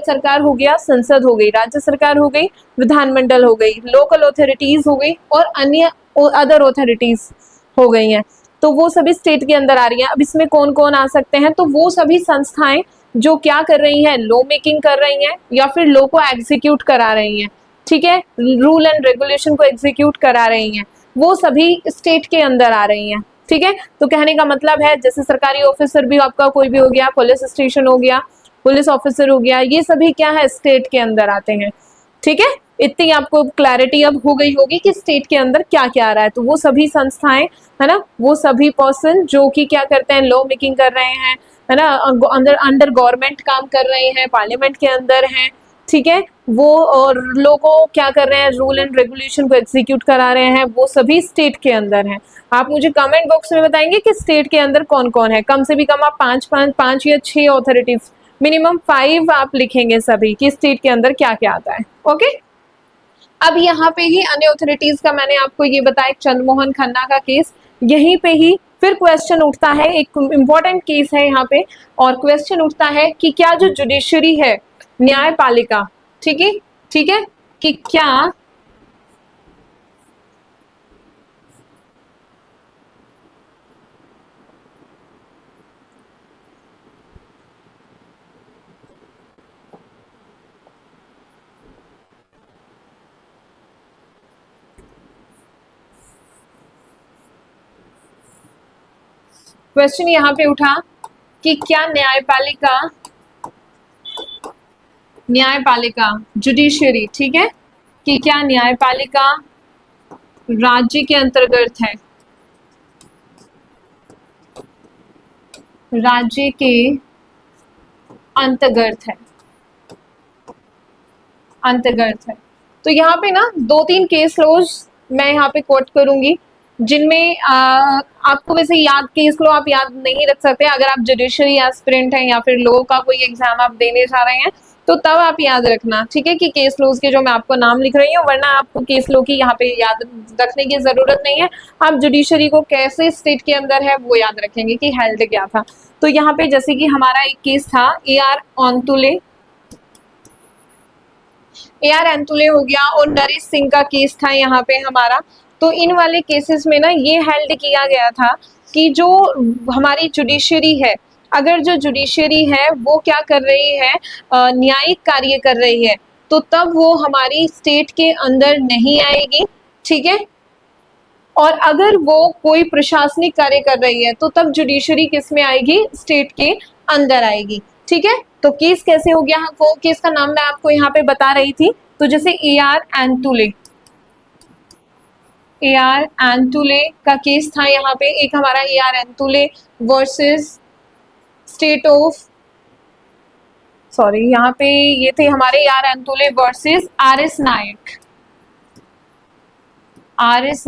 सरकार हो गया, संसद हो गई, राज्य सरकार हो गई, विधानमंडल हो गई, लोकल ऑथोरिटीज हो गई और अन्य अदर ऑथोरिटीज हो गई हैं। तो वो सभी स्टेट के अंदर आ रही हैं। अब इसमें कौन कौन आ सकते हैं, तो वो सभी संस्थाएं जो क्या कर रही हैं, लॉ मेकिंग कर रही हैं या फिर लॉ को एग्जीक्यूट करा रही हैं, ठीक है, रूल एंड रेगुलेशन को एग्जीक्यूट करा रही हैं, वो सभी स्टेट के अंदर आ रही हैं, ठीक है। तो कहने का मतलब है जैसे सरकारी ऑफिसर भी आपका कोई भी हो गया, पुलिस स्टेशन हो गया, पुलिस ऑफिसर हो गया, ये सभी क्या है, स्टेट के अंदर आते हैं, ठीक है। इतनी आपको क्लैरिटी अब हो गई होगी कि स्टेट के अंदर क्या क्या आ रहा है। तो वो सभी संस्थाएं, है ना, वो सभी पर्सन जो कि क्या करते हैं, लॉ मेकिंग कर रहे हैं, है ना, अंडर गवर्नमेंट काम कर रहे हैं, पार्लियामेंट के अंदर हैं, ठीक है, वो और लोगों क्या कर रहे हैं, रूल एंड रेगुलेशन को एग्जीक्यूट करा रहे हैं, वो सभी स्टेट के अंदर हैं। आप मुझे कमेंट बॉक्स में बताएंगे कि स्टेट के अंदर कौन कौन है। कम से भी कम आप पांच या 6 ऑथोरिटीज, मिनिमम 5 आप लिखेंगे सभी कि स्टेट के अंदर क्या क्या आता है। ओके, अब यहाँ पे ही अन्य ऑथोरिटीज का मैंने आपको ये बताया, चंद्रमोहन खन्ना का केस, यहीं पे ही फिर क्वेश्चन उठता है, एक इंपॉर्टेंट केस है यहाँ पे, और क्वेश्चन उठता है कि क्या जो जुडिशरी है, न्यायपालिका, ठीक है, ठीक है, कि क्या क्वेश्चन यहाँ पे उठा कि क्या न्यायपालिका जुडिशियरी, ठीक है, कि क्या न्यायपालिका राज्य के अंतर्गत है, राज्य के अंतर्गत है, अंतर्गत है। तो यहाँ पे ना 2-3 केस लॉज मैं यहाँ पे कोट करूंगी, जिनमें आपको वैसे याद, केस लॉ आप याद नहीं रख सकते अगर आप जुडिशरी एस्पिरेंट हैं या फिर लॉ का कोई एग्जाम आप देने जा रहे हैं, तो तब आप याद रखना, ठीक है, कि केस लॉज के जो मैं आपको नाम लिख रही हूँ, वरना आपको केस लॉ की यहाँ पे याद रखने की जरूरत नहीं है। आप जुडिशरी को कैसे स्टेट के अंदर है वो याद रखेंगे कि हेल्ड क्या था। तो यहाँ पे जैसे कि हमारा एक केस था AR एंतुले हो गया, और नरेश सिंह का केस था यहाँ पे हमारा। तो इन वाले केसेस में ना ये हेल्ड किया गया था कि जो हमारी जुडिशरी है, अगर जो जुडिशरी है वो क्या कर रही है, न्यायिक कार्य कर रही है, तो तब वो हमारी स्टेट के अंदर नहीं आएगी, ठीक है। और अगर वो कोई प्रशासनिक कार्य कर रही है तो तब जुडिशरी किस में आएगी, स्टेट के अंदर आएगी, ठीक है। तो केस कैसे हो गया, वो केस का नाम मैं आपको यहाँ पे बता रही थी। तो जैसे AR एंतुले का केस था यहाँ पे, एक हमारा AR Antulay versus state of, sorry यहाँ पे ये थे हमारे AR Antulay versus RS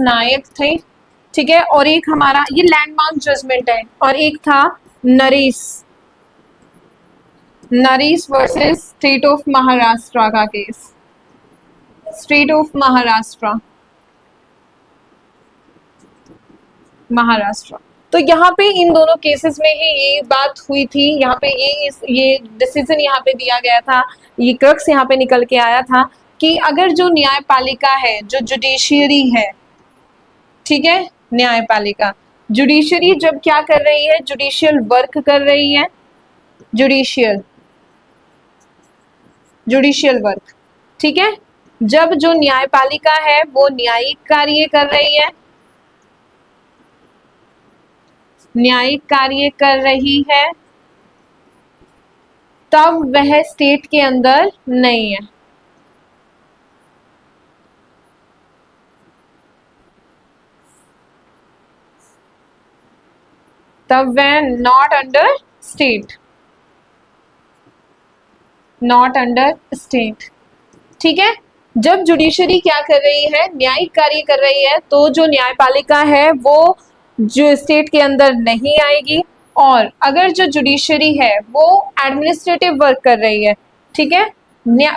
Nayak थे, ठीक है। और एक हमारा ये लैंडमार्क जजमेंट है, और एक था नरीस वर्सेस स्टेट ऑफ महाराष्ट्र का केस, स्टेट ऑफ महाराष्ट्र। तो यहाँ पे इन दोनों केसेस में ही ये बात हुई थी, यहाँ पे ये डिसीजन यहाँ पे दिया गया था, ये क्रक्स यहाँ पे निकल के आया था कि अगर जो न्यायपालिका है, जो जुडिशियरी है, ठीक है, न्यायपालिका जुडिशरी जब क्या कर रही है, जुडिशियल वर्क कर रही है, जुडिशियल वर्क, ठीक है। जब जो न्यायपालिका है वो न्यायिक कार्य कर रही है, तब वह स्टेट के अंदर नहीं है, तब वह नॉट अंडर स्टेट, ठीक है। जब जुडिशरी क्या कर रही है, न्यायिक कार्य कर रही है, तो जो न्यायपालिका है वो जो स्टेट के अंदर नहीं आएगी। और अगर जो जुडिशरी है वो एडमिनिस्ट्रेटिव वर्क कर रही है, ठीक है,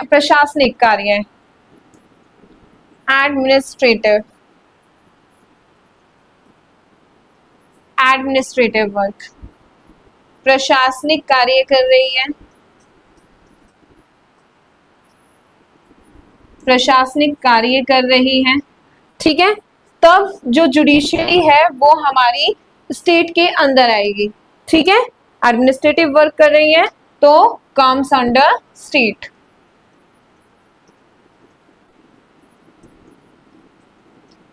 प्रशासनिक कार्य, एडमिनिस्ट्रेटिव वर्क, प्रशासनिक कार्य कर रही है, ठीक है, तब जो जुडिशियरी है वो हमारी स्टेट के अंदर आएगी, ठीक है। एडमिनिस्ट्रेटिव वर्क कर रही है तो comes under state.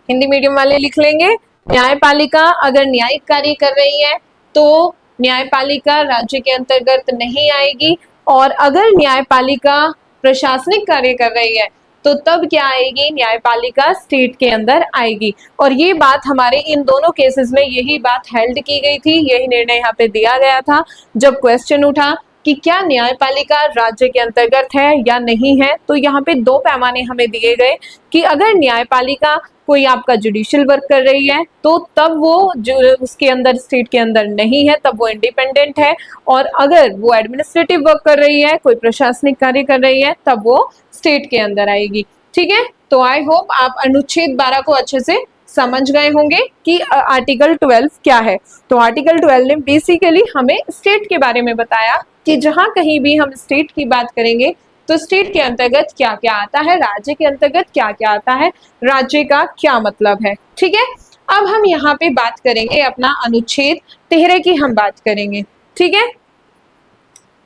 Hindi medium वाले लिख लेंगे, न्यायपालिका अगर न्यायिक कार्य कर रही है तो न्यायपालिका राज्य के अंतर्गत नहीं आएगी, और अगर न्यायपालिका प्रशासनिक कार्य कर रही है तो तब क्या आएगी, न्यायपालिका स्टेट के अंदर आएगी। और ये बात हमारे इन दोनों केसेस में यही बात हेल्ड की गई थी, यही निर्णय यहाँ पे दिया गया था जब क्वेश्चन उठा कि क्या न्यायपालिका राज्य के अंतर्गत है या नहीं है। तो यहाँ पे 2 पैमाने हमें दिए गए कि अगर न्यायपालिका कोई आपका जुडिशियल वर्क कर रही है तो तब वो जो उसके अंदर स्टेट के अंदर नहीं है, तब वो इंडिपेंडेंट है। और अगर वो एडमिनिस्ट्रेटिव वर्क कर रही है, कोई प्रशासनिक कार्य कर रही है, तब वो स्टेट के अंदर आएगी, ठीक है। तो आई होप आप अनुच्छेद 12 को अच्छे से समझ गए होंगे कि आर्टिकल 12 क्या है। तो आर्टिकल 12 ने बेसिकली हमें स्टेट के बारे में बताया कि जहां कहीं भी हम स्टेट की बात करेंगे तो स्टेट के अंतर्गत क्या क्या आता है, राज्य के अंतर्गत क्या क्या आता है, राज्य का क्या मतलब है, ठीक है। अब हम यहाँ पे बात करेंगे अपना अनुच्छेद 13 की हम बात करेंगे, ठीक है।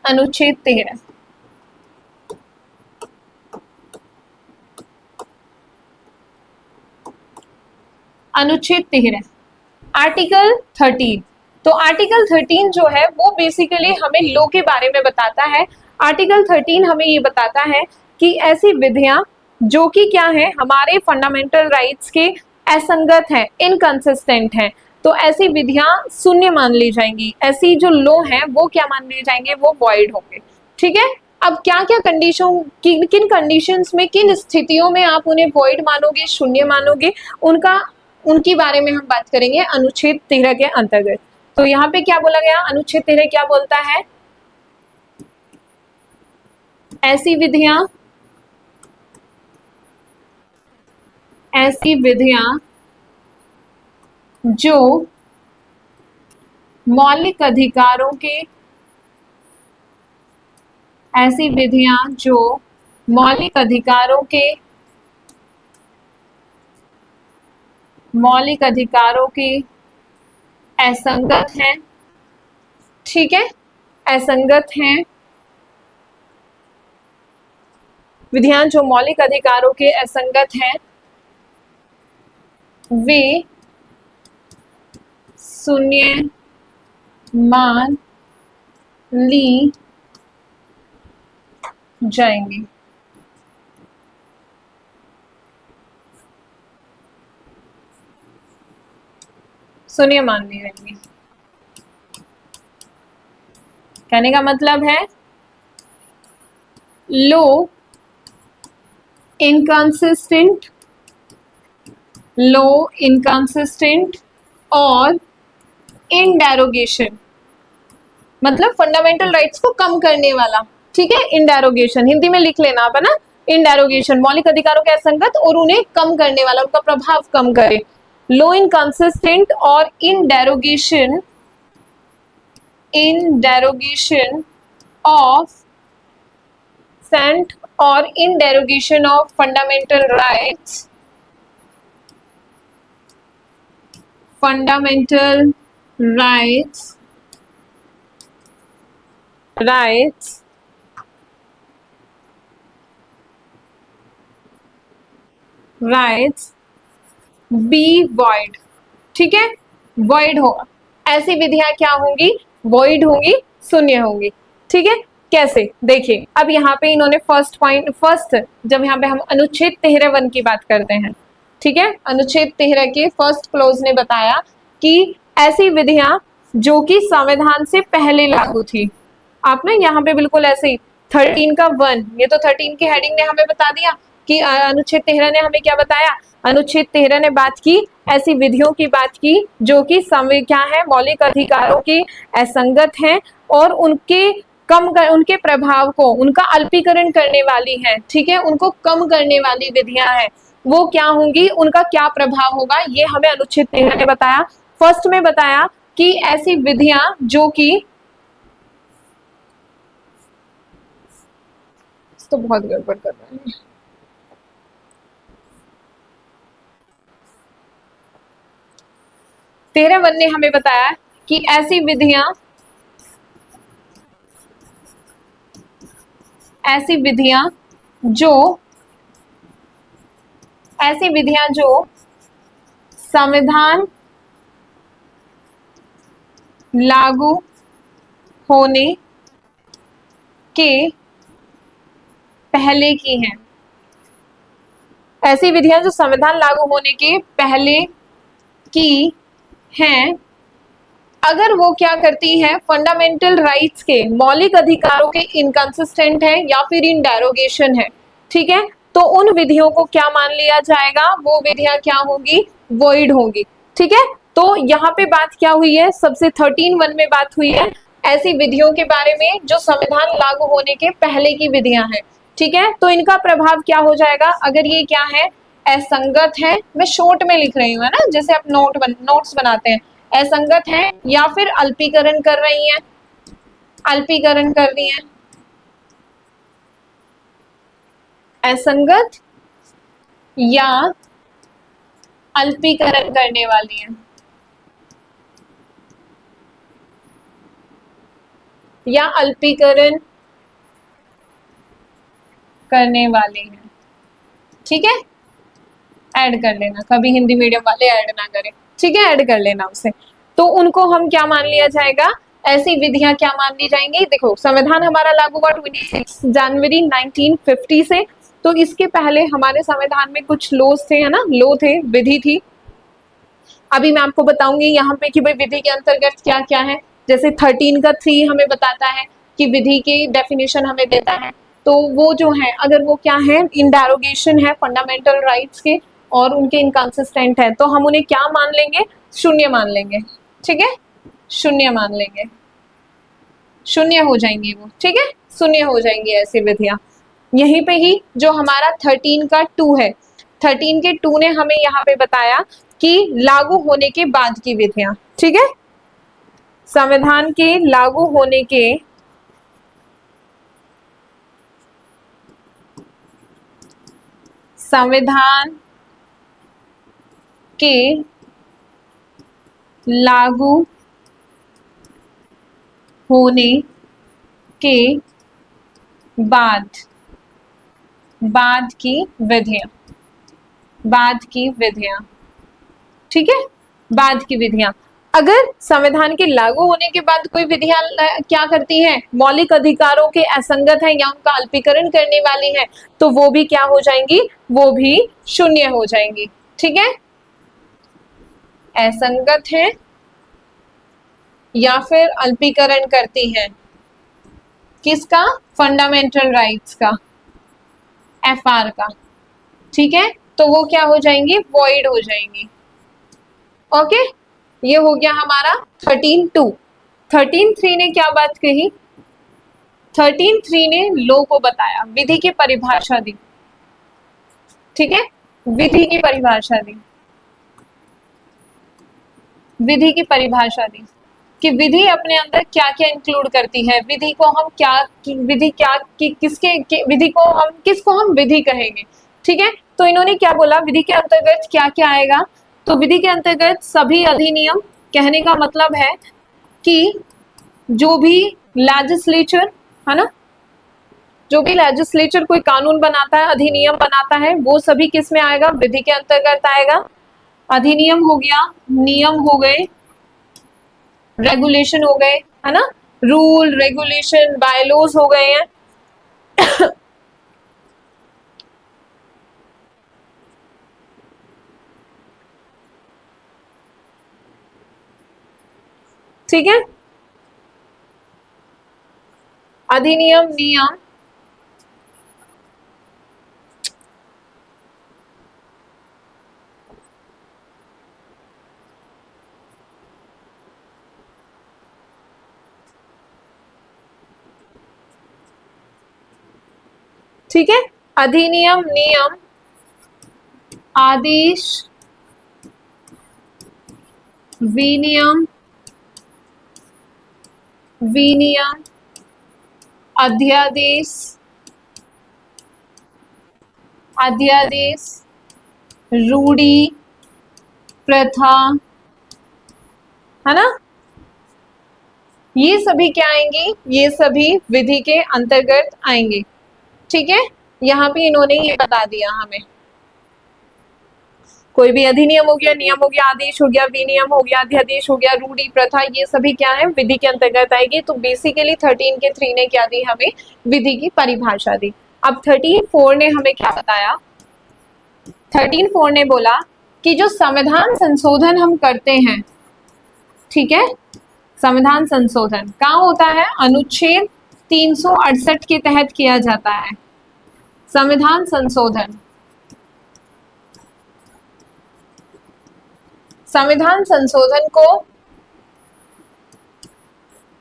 अनुच्छेद 13, अनुच्छेद 13 आर्टिकल 13, तो आर्टिकल 13 जो है वो बेसिकली हमें लॉ के बारे में बताता है। आर्टिकल 13 हमें ये बताता है कि ऐसी विधियां जो कि क्या है, हमारे फंडामेंटल राइट्स के असंगत है, इनकंसिस्टेंट है, तो ऐसी विधियां शून्य मान ली जाएंगी। ऐसी जो लॉ है वो क्या मान लिए जाएंगे, वो वॉइड होंगे। ठीक है, अब क्या क्या कंडीशन, किन कंडीशंस में, किन स्थितियों में आप उन्हें वॉइड मानोगे, शून्य मानोगे, उनकी बारे में हम बात करेंगे अनुच्छेद 13 के अंतर्गत। तो यहाँ पे क्या बोला गया, अनुच्छेद 13 क्या बोलता है, ऐसी विधियां जो मौलिक अधिकारों के, ऐसी विधियां जो मौलिक अधिकारों के असंगत हैं। ठीक है, असंगत हैं, विधियां जो मौलिक अधिकारों के असंगत हैं, वे शून्य मान ली जाएंगी। शून्य मान ली जाएंगी, कहने का मतलब है लो इनकंसिस्टेंट और इन डेरोगेशन, मतलब फंडामेंटल राइट्स को कम करने वाला। ठीक है, इन डेरोगेशन हिंदी में लिख लेना आप, है ना, इन डेरोगेशन मौलिक अधिकारों के असंगत और उन्हें कम करने वाला, उनका प्रभाव कम करे। लो इनकंसिस्टेंट और इन डेरोगेशन ऑफ सेंट और in derogation of fundamental rights, rights be void. ठीक है, वॉइड होगा, ऐसी विधियां क्या होंगी, वॉइड होंगी, शून्य होंगी। ठीक है, कैसे, देखिए अब यहाँ पे इन्होंने फर्स्ट जब यहाँ पे हम अनुच्छेद 13 की बात करते हैं, ठीक है, अनुच्छेद 13 के फर्स्ट क्लोज ने बताया कि ऐसी विधियां जो कि संविधान से पहले लागू थी। आपने यहाँ पे बिल्कुल ऐसे ही 13 का 1, ये तो 13 की हेडिंग ने हमें बता दिया कि अनुच्छेद 13 ने हमें क्या बताया, अनुच्छेद 13 ने बात की, ऐसी विधियों की बात की जो कि क्या है, मौलिक अधिकारों की असंगत हैं और उनके प्रभाव को, उनका अल्पीकरण करने वाली है। ठीक है, उनको कम करने वाली विधियां हैं, वो क्या होंगी, उनका क्या प्रभाव होगा, ये हमें अनुच्छेद 13 ने बताया। फर्स्ट में बताया कि ऐसी विधियां जो कि, तो बहुत गड़बड़ कर रहे हैं, 13 ने हमें बताया कि ऐसी विधियां जो संविधान लागू होने के पहले की हैं, ऐसी विधियां जो संविधान लागू होने के पहले की हैं, अगर वो क्या करती है, फंडामेंटल राइट्स के, मौलिक अधिकारों के इनकंसिस्टेंट है या फिर इन डेरोगेशन है। ठीक है, तो उन विधियों को क्या मान लिया जाएगा, वो विधियां क्या होंगी, वॉइड होंगी। ठीक है, तो यहाँ पे बात क्या हुई है, सबसे 13(1) में बात हुई है ऐसी विधियों के बारे में जो संविधान लागू होने के पहले की विधियां हैं। ठीक है, तो इनका प्रभाव क्या हो जाएगा, अगर ये क्या है, असंगत है, मैं शॉर्ट में लिख रही हूँ, है ना, जैसे आप नोट्स बनाते हैं, असंगत है या फिर अल्पीकरण कर रही हैं, अल्पीकरण कर रही हैं, असंगत या अल्पीकरण करने वाली हैं, या अल्पीकरण करने वाले हैं। ठीक है, ऐड कर लेना, कभी हिंदी मीडियम वाले ऐड ना करें। ठीक है, ऐड कर लेना उसे। तो उनको हम क्या मान लिया जाएगा, ऐसी विधियां क्या मान ली जाएंगी। देखो संविधान हमारा लागू हुआ 26 जनवरी 1950 से, तो इसके पहले हमारे संविधान में कुछ लॉज थे, है ना, लॉ थे, विधि थी। अभी मैं आपको बताऊंगी यहाँ पे कि भाई विधि के अंतर्गत क्या क्या है। जैसे 13 का 3 हमें बताता है कि विधि की डेफिनेशन हमें देता है, तो वो जो है अगर वो क्या है, इन डेरोगेशन है फंडामेंटल राइट्स के और उनके इनकंसिस्टेंट है, तो हम उन्हें क्या मान लेंगे, शून्य मान लेंगे। ठीक है, शून्य मान लेंगे, शून्य हो जाएंगी वो। ठीक है, शून्य हो जाएंगी ऐसी विधियां। यहीं पे ही जो हमारा 13 का 2 है, 13 के 2 ने हमें यहाँ पे बताया कि लागू होने के बाद की विधियां। ठीक है, संविधान के लागू होने के संविधान के लागू होने के बाद की विधियां, बाद की विधियां। ठीक है, बाद की विधियां। अगर संविधान के लागू होने के बाद कोई विधियां क्या करती हैं, मौलिक अधिकारों के असंगत है या उनका अल्पीकरण करने वाली है, तो वो भी क्या हो जाएंगी, वो भी शून्य हो जाएंगी। ठीक है, असंगत है या फिर अल्पीकरण करती है, किसका, फंडामेंटल राइट्स का, एफआर का। ठीक है, तो वो क्या हो जाएंगी, वॉइड हो जाएंगी। ओके, ये हो गया हमारा 13.2। 13.3 ने क्या बात कही, 13.3 ने लॉ को बताया, विधि की परिभाषा दी। ठीक है, विधि की परिभाषा दी, विधि की परिभाषा दी कि विधि अपने अंदर क्या क्या इंक्लूड करती है, विधि को हम क्या, विधि क्या किसके विधि को हम किसको हम विधि कहेंगे। ठीक है, तो इन्होंने क्या बोला, विधि के अंतर्गत क्या क्या आएगा, तो विधि के अंतर्गत सभी अधिनियम, कहने का मतलब है कि जो भी लेजिस्लेचर, है ना, जो भी लेजिस्लेचर कोई कानून बनाता है, अधिनियम बनाता है, वो सभी किस में आएगा, विधि के अंतर्गत आएगा। अधिनियम हो गया, नियम हो गए, रेगुलेशन हो गए, है ना, रूल रेगुलेशन बायलॉज हो गए हैं। ठीक है, अधिनियम, नियम, ठीक है, अधिनियम, नियम, आदेश, विनियम, विनियम, अध्यादेश, अध्यादेश, रूढ़ी, प्रथा, है ना, ये सभी क्या आएंगे, ये सभी विधि के अंतर्गत आएंगे। ठीक है, यहाँ पे इन्होंने ये बता दिया हमें, कोई भी अधिनियम हो गया, नियम हो गया, आदेश हो गया, विनियम हो गया, अध्यादेश हो गया, रूढ़ी, प्रथा, ये सभी क्या है, विधि के अंतर्गत आएगी। तो बेसिकली 13 के 3 ने क्या दी, हमें विधि की परिभाषा दी। अब 13.4 ने हमें क्या बताया, 13.4 ने बोला कि जो संविधान संशोधन हम करते हैं, ठीक है, संविधान संशोधन कहाँ होता है, अनुच्छेद 368 के तहत किया जाता है। संविधान संशोधन, संविधान संशोधन को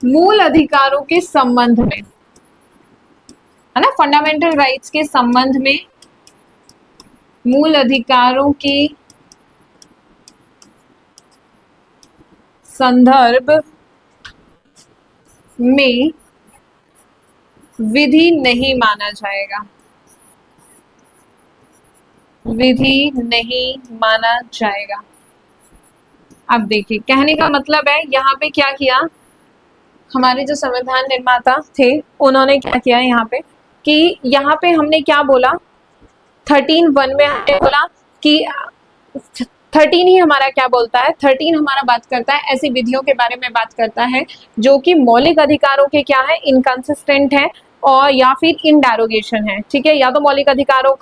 मूल अधिकारों के संबंध में, है ना, फंडामेंटल राइट्स के संबंध में, मूल अधिकारों के संदर्भ में विधि नहीं माना जाएगा, विधि नहीं माना जाएगा। अब देखिए, कहने का मतलब है यहाँ पे क्या किया, हमारे जो संविधान निर्माता थे उन्होंने क्या किया यहाँ पे, कि हमने क्या बोला, 13.1 में हमने बोला कि 13 ही हमारा क्या बोलता है, 13 हमारा बात करता है ऐसी विधियों के बारे में बात करता है जो कि मौलिक अधिकारों के क्या है, इनकंसिस्टेंट है और या फिर इन डेरोगेशन है। ठीक है, या तो मौलिक अधिकारों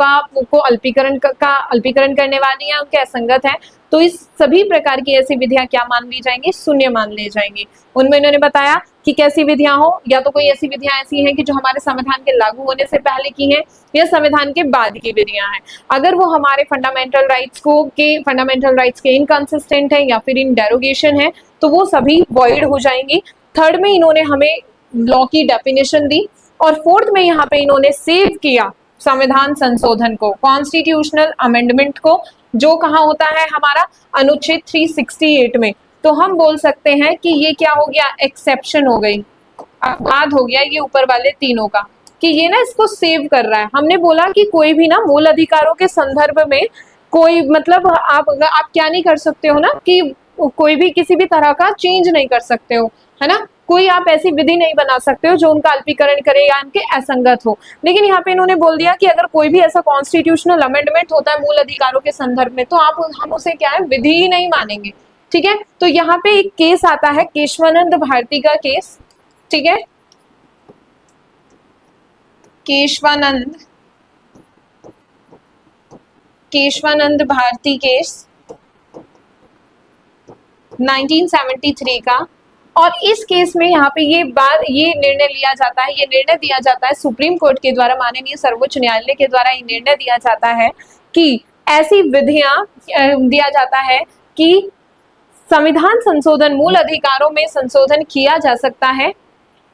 को अल्पीकरण करने वाली है, उनके असंगत है, तो इस सभी प्रकार की ऐसी विधियां क्या मान ली जाएंगी, शून्य मान ली जाएंगी। उनमें इन्होंने बताया कि कैसी विधियां हो, या तो कोई ऐसी विधियां ऐसी हैं कि जो हमारे संविधान के लागू होने से पहले की हैं या संविधान के बाद की विधियां हैं। अगर वो हमारे फंडामेंटल राइट्स के इनकंसिस्टेंट है या फिर इन डेरोगेशन है तो वो सभी वॉइड हो जाएंगी। थर्ड में इन्होंने हमें लॉ की डेफिनेशन दी और फोर्थ में यहाँ पे इन्होंने सेव किया संविधान संशोधन को, कॉन्स्टिट्यूशनल अमेंडमेंट को, जो कहाँ होता है हमारा अनुच्छेद 368 में। तो हम बोल सकते हैं कि ये क्या हो गया, एक्सेप्शन हो गई, अपवाद हो गया ये ऊपर वाले तीनों का, कि ये ना इसको सेव कर रहा है। हमने बोला कि कोई भी ना मूल अधिकारों के संदर्भ में कोई मतलब आप क्या नहीं कर सकते हो ना, कि कोई भी किसी भी तरह का चेंज नहीं कर सकते हो, है ना, कोई आप ऐसी विधि नहीं बना सकते हो जो उनका अल्पीकरण करे या उनके असंगत हो। लेकिन यहाँ पे इन्होंने बोल दिया कि अगर कोई भी ऐसा कॉन्स्टिट्यूशनल अमेंडमेंट होता है मूल अधिकारों के संदर्भ में तो हम उसे क्या है, विधि ही नहीं मानेंगे। ठीक है, तो यहाँ पे एक केस आता है केशवानंद भारती का केस। ठीक है, केशवानंद भारती केस 1973 का। और इस केस में यहाँ पे ये निर्णय लिया जाता है, ये निर्णय दिया जाता है सुप्रीम कोर्ट के द्वारा, माननीय सर्वोच्च न्यायालय के द्वारा ये निर्णय दिया जाता है कि ऐसी विधियां दिया जाता है कि संविधान संशोधन, मूल अधिकारों में संशोधन किया जा सकता है,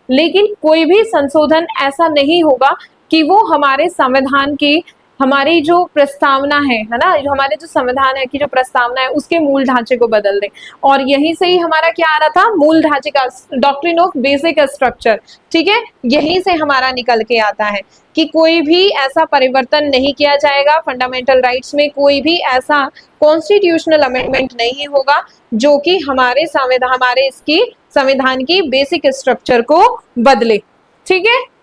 लेकिन कोई भी संशोधन ऐसा नहीं होगा कि वो हमारे संविधान की, हमारी जो प्रस्तावना है ना, जो हमारे जो संविधान है की जो प्रस्तावना है उसके मूल ढांचे को बदल दे। और यहीं से ही हमारा क्या आ रहा था, मूल ढांचे का, डॉक्ट्रिन ऑफ बेसिक स्ट्रक्चर। ठीक है, यहीं से हमारा निकल के आता है कि कोई भी ऐसा परिवर्तन नहीं किया जाएगा फंडामेंटल राइट्स में, कोई भी ऐसा कॉन्स्टिट्यूशनल अमेंडमेंट नहीं होगा जो कि हमारे इसकी संविधान की बेसिक स्ट्रक्चर को बदले। ठीक है,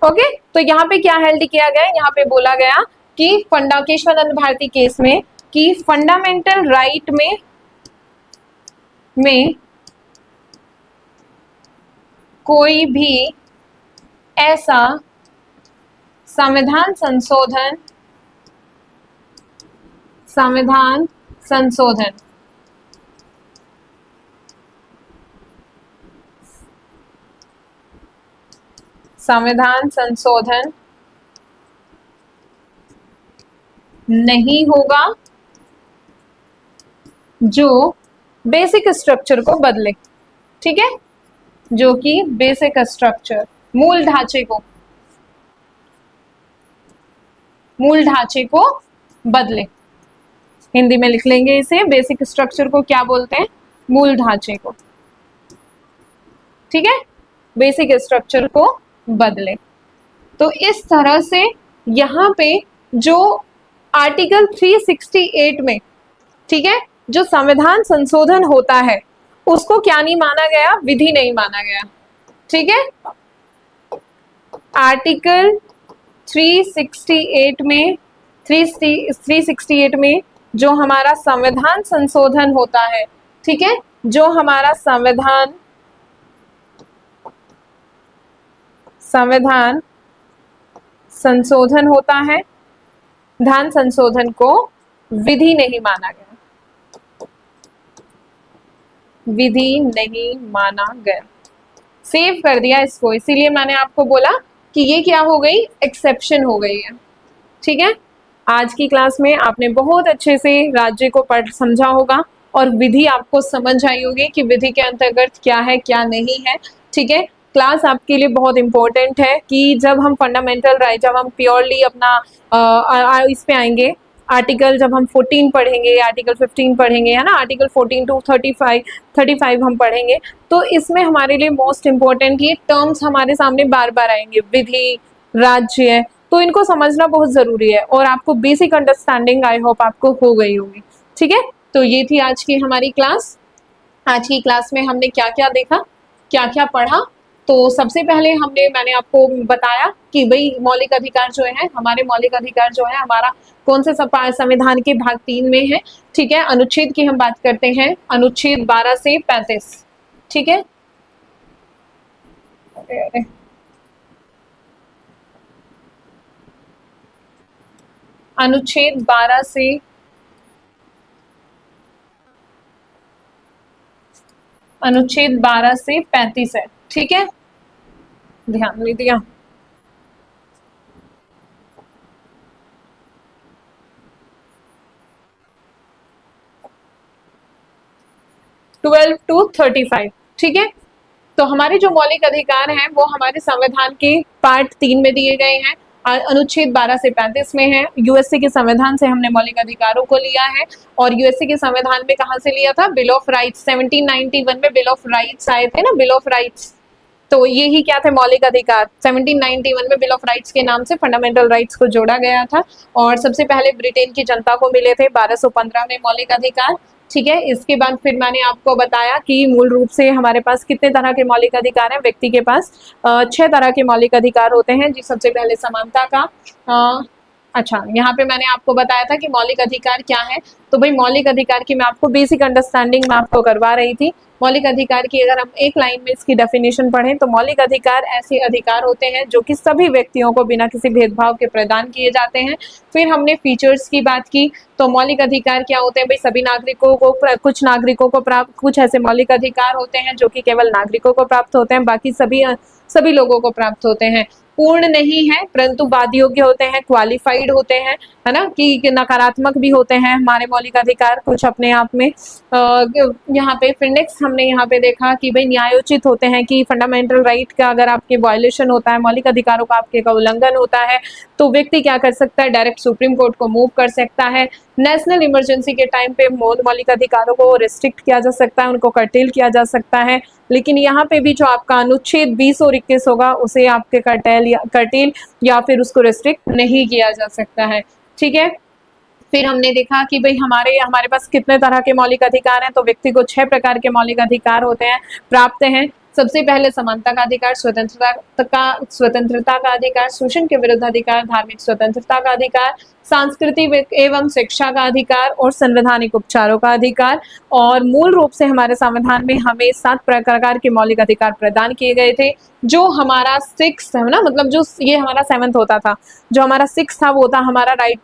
ओके, तो यहाँ पे क्या हेल्ड किया गया, यहाँ पे बोला गया कि केशवानंद भारती केस में कि फंडामेंटल राइट में कोई भी ऐसा संविधान संशोधन नहीं होगा जो बेसिक स्ट्रक्चर को बदले। ठीक है, जो कि बेसिक स्ट्रक्चर, मूल ढांचे को बदले। हिंदी में लिख लेंगे इसे, बेसिक स्ट्रक्चर को क्या बोलते हैं, मूल ढांचे को। ठीक है, बेसिक स्ट्रक्चर को बदले। तो इस तरह से यहाँ पे जो आर्टिकल 368 में, ठीक है, जो संविधान संशोधन होता है उसको क्या नहीं माना गया, विधि नहीं माना गया। ठीक है, आर्टिकल 368 में जो हमारा संविधान संशोधन होता है, ठीक है, जो हमारा संविधान संशोधन होता है, धान संशोधन को विधि नहीं माना गया, विधि नहीं माना गया, सेव कर दिया इसको। इसीलिए मैंने आपको बोला कि ये क्या हो गई, एक्सेप्शन हो गई है। ठीक है, आज की क्लास में आपने बहुत अच्छे से राज्य को समझा होगा और विधि आपको समझ आई होगी कि विधि के अंतर्गत क्या है क्या नहीं है। ठीक है, क्लास आपके लिए बहुत इंपॉर्टेंट है कि जब हम फंडामेंटल राइट, जब हम प्योरली अपना इस पे आएंगे, आर्टिकल जब हम 14 पढ़ेंगे, आर्टिकल 15 पढ़ेंगे, है ना, आर्टिकल 14 टू 35 हम पढ़ेंगे, तो इसमें हमारे लिए मोस्ट इम्पोर्टेंट ये टर्म्स हमारे सामने बार बार आएंगे, विधि, राज्य, तो इनको समझना बहुत ज़रूरी है और आपको बेसिक अंडरस्टैंडिंग आई होप आपको हो गई होगी। ठीक है, तो ये थी आज की हमारी क्लास। आज की क्लास में हमने क्या क्या देखा, क्या क्या पढ़ा, तो सबसे पहले मैंने आपको बताया कि भाई मौलिक अधिकार जो है, हमारे मौलिक अधिकार जो है हमारा कौन से संविधान के भाग 3 में है, ठीक है। अनुच्छेद की हम बात करते हैं, अनुच्छेद 12 से 35, ठीक है। अनुच्छेद 12 से अनुच्छेद 12 से 35 है, ठीक है, ध्यान नहीं दिया। ट्वेल्व टू 35, ठीक है। तो हमारे जो मौलिक अधिकार हैं वो हमारे संविधान के पार्ट 3 में दिए गए हैं, अनुच्छेद 12 से 35 में है। यूएसए के संविधान से हमने मौलिक अधिकारों को लिया है, और यूएसए के संविधान में कहां से लिया था? बिल ऑफ राइट्स, 1791 में बिल ऑफ राइट्स आए थे ना, बिल ऑफ राइट्स। तो ये ही क्या थे? मौलिक अधिकार। 1791 में बिल ऑफ राइट्स के नाम से फंडामेंटल राइट्स को जोड़ा गया था, और सबसे पहले ब्रिटेन की जनता को मिले थे 1215 में मौलिक अधिकार, ठीक है। इसके बाद फिर मैंने आपको बताया कि मूल रूप से हमारे पास कितने तरह के मौलिक अधिकार हैं। व्यक्ति के पास 6 तरह के मौलिक अधिकार होते हैं जी। सबसे पहले समानता का, अच्छा, यहाँ पे मैंने आपको बताया था कि मौलिक अधिकार क्या है। तो भाई मौलिक अधिकार की मैं आपको बेसिक अंडरस्टैंडिंग में आपको करवा रही थी। मौलिक अधिकार की अगर हम एक लाइन में इसकी डेफिनेशन पढ़ें तो मौलिक अधिकार ऐसे अधिकार होते हैं जो कि सभी व्यक्तियों को बिना किसी भेदभाव के प्रदान किए जाते हैं। फिर हमने फीचर्स की बात की, तो मौलिक अधिकार क्या होते हैं? भाई सभी नागरिकों को, कुछ नागरिकों को प्राप्त, कुछ ऐसे मौलिक अधिकार होते हैं जो कि केवल नागरिकों को प्राप्त होते हैं, बाकी सभी लोगों को प्राप्त होते हैं। पूर्ण नहीं है परंतु बाध्य योग्य होते हैं, क्वालिफाइड होते हैं, है ना, कि नकारात्मक भी होते हैं हमारे मौलिक अधिकार कुछ अपने आप में। यहाँ पे फिर नेक्स्ट हमने यहाँ पे देखा कि भाई न्यायोचित होते हैं, कि फंडामेंटल राइट का अगर आपके वायलेशन होता है, मौलिक अधिकारों का आपके का उल्लंघन होता है, तो व्यक्ति क्या कर सकता है? डायरेक्ट सुप्रीम कोर्ट को मूव कर सकता है। नेशनल इमरजेंसी के टाइम पे मौलिक अधिकारों को रिस्ट्रिक्ट किया जा सकता है, उनको कर्टेल किया जा सकता है। लेकिन यहाँ पे भी जो आपका अनुच्छेद 20 और 21 होगा उसे आपके कर्टेल या फिर उसको रिस्ट्रिक्ट नहीं किया जा सकता है, ठीक है। फिर हमने देखा कि भाई हमारे पास कितने तरह के मौलिक अधिकार हैं। तो व्यक्ति को 6 प्रकार के मौलिक अधिकार होते हैं, प्राप्त हैं। सबसे पहले समानता का अधिकार, स्वतंत्रता का अधिकार, शोषण के विरुद्ध अधिकार, धार्मिक स्वतंत्रता का अधिकार, सांस्कृतिक एवं शिक्षा का अधिकार और संवैधानिक उपचारों का अधिकार। और मूल रूप से हमारे संविधान में हमें 7 प्रकार के मौलिक अधिकार प्रदान किए गए थे। जो हमारा 6 है ना, मतलब जो ये हमारा 7th होता था, जो हमारा 6 था वो था हमारा राइट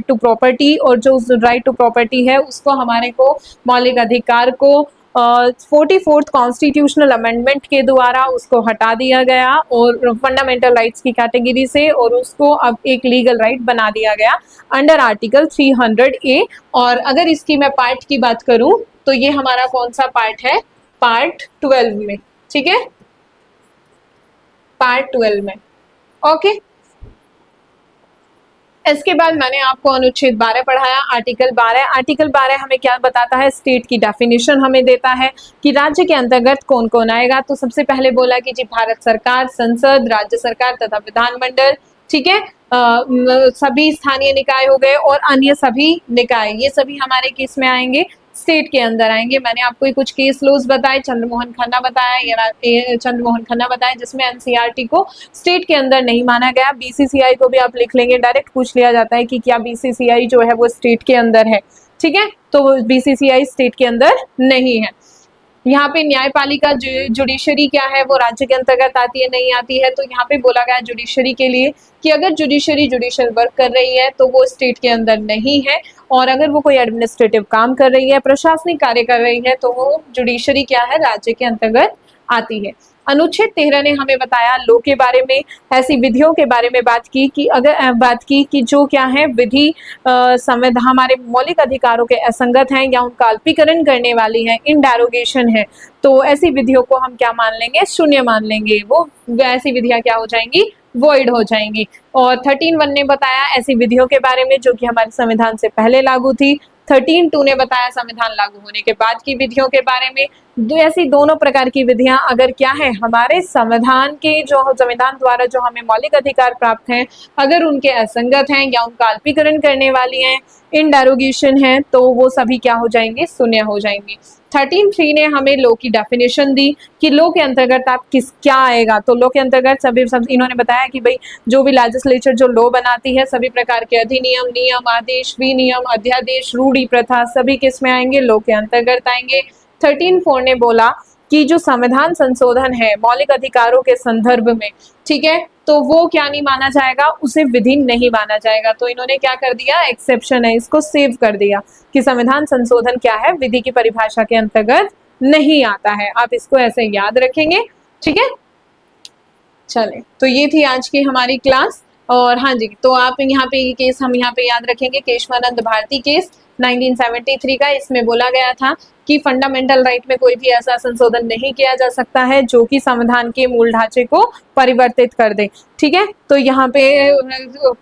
टू प्रॉपर्टी, और जो राइट टू प्रॉपर्टी है उसको हमारे को मौलिक अधिकार को 44th कॉन्स्टिट्यूशनल अमेंडमेंट के द्वारा उसको हटा दिया गया और फंडामेंटल राइट्स की कैटेगरी से, और उसको अब एक लीगल राइट बना दिया गया अंडर आर्टिकल 300A। और अगर इसकी मैं पार्ट की बात करूं तो ये हमारा कौन सा पार्ट है? पार्ट 12 में, ठीक है, पार्ट 12 में, ओके। इसके बाद मैंने आपको अनुच्छेद 12 पढ़ाया, आर्टिकल 12 हमें क्या बताता है? स्टेट की डेफिनेशन हमें देता है कि राज्य के अंतर्गत कौन कौन आएगा। तो सबसे पहले बोला कि जी भारत सरकार, संसद, राज्य सरकार तथा विधानमंडल, ठीक है, सभी स्थानीय निकाय हो गए और अन्य सभी निकाय, ये सभी हमारे किस में आएंगे? स्टेट के अंदर आएंगे। मैंने आपको कुछ केस लॉज बताए, चंद्रमोहन खन्ना बताया, जिसमें एनसीईआरटी को स्टेट के अंदर नहीं माना गया। बीसीसीआई को भी आप लिख लेंगे, डायरेक्ट पूछ लिया जाता है कि क्या बीसीसीआई जो है वो स्टेट के अंदर है, ठीक है, तो बीसीसीआई स्टेट के अंदर नहीं है। यहाँ पे न्यायपालिका जुडिशरी क्या है? वो राज्य के अंतर्गत आती है, नहीं आती है। तो यहाँ पे बोला गया जुडिशरी के लिए कि अगर जुडिशरी जुडिशियल वर्क कर रही है तो वो स्टेट के अंदर नहीं है, और अगर वो कोई एडमिनिस्ट्रेटिव काम कर रही है, प्रशासनिक कार्य कर रही है, तो वो जुडिशरी क्या है? राज्य के अंतर्गत आती है। अनुच्छेद 13 ने हमें बताया लॉ के बारे में, ऐसी विधियों के बारे में बात की कि जो क्या है विधि संविधान हमारे मौलिक अधिकारों के असंगत हैं या उनका अल्पीकरण करने वाली है, इन डेरोगेशन है, तो ऐसी विधियों को हम क्या मान लेंगे? शून्य मान लेंगे। वो ऐसी विधियां क्या हो जाएंगी? वॉइड हो जाएंगी। और 13(1) ने बताया ऐसी विधियों के बारे में जो कि हमारे संविधान से पहले लागू थी। 13(2) ने बताया संविधान लागू होने के बाद की विधियों के बारे में। ऐसी दोनों प्रकार की विधियां अगर क्या है हमारे संविधान द्वारा जो हमें मौलिक अधिकार प्राप्त हैं, अगर उनके असंगत हैं या उनका अल्पीकरण करने वाली हैं, इन डेरोगेशन है, तो वो सभी क्या हो जाएंगे? शून्य हो जाएंगे। 13.3 ने हमें लॉ की डेफिनेशन दी कि लॉ के अंतर्गत आप क्या आएगा, तो लॉ के अंतर्गत सब इन्होंने बताया कि भाई जो भी लेजिस्लेचर जो लॉ बनाती है सभी प्रकार के अधिनियम, नियम, आदेश, विनियम, अध्यादेश, रूढ़ी, प्रथा सभी किस में आएंगे, लॉ के अंतर्गत आएंगे। 13.4 ने बोला कि जो संविधान संशोधन है मौलिक अधिकारों के संदर्भ में, ठीक है, तो वो क्या नहीं माना जाएगा, उसे विधि नहीं माना जाएगा। तो इन्होंने क्या कर दिया, एक्सेप्शन है, इसको सेव कर दिया कि संविधान संशोधन क्या है, विधि की परिभाषा के अंतर्गत नहीं आता है। आप इसको ऐसे याद रखेंगे, ठीक है। चले, तो ये थी आज की हमारी क्लास। और हाँ जी, तो आप यहाँ पे ये केस हम यहाँ पे याद रखेंगे, केशवानंद भारती केस 1973 का। इसमें बोला गया था कि फंडामेंटल राइट में कोई भी ऐसा संशोधन नहीं किया जा सकता है जो कि संविधान के मूल ढांचे को परिवर्तित कर दे, ठीक है। तो यहाँ पे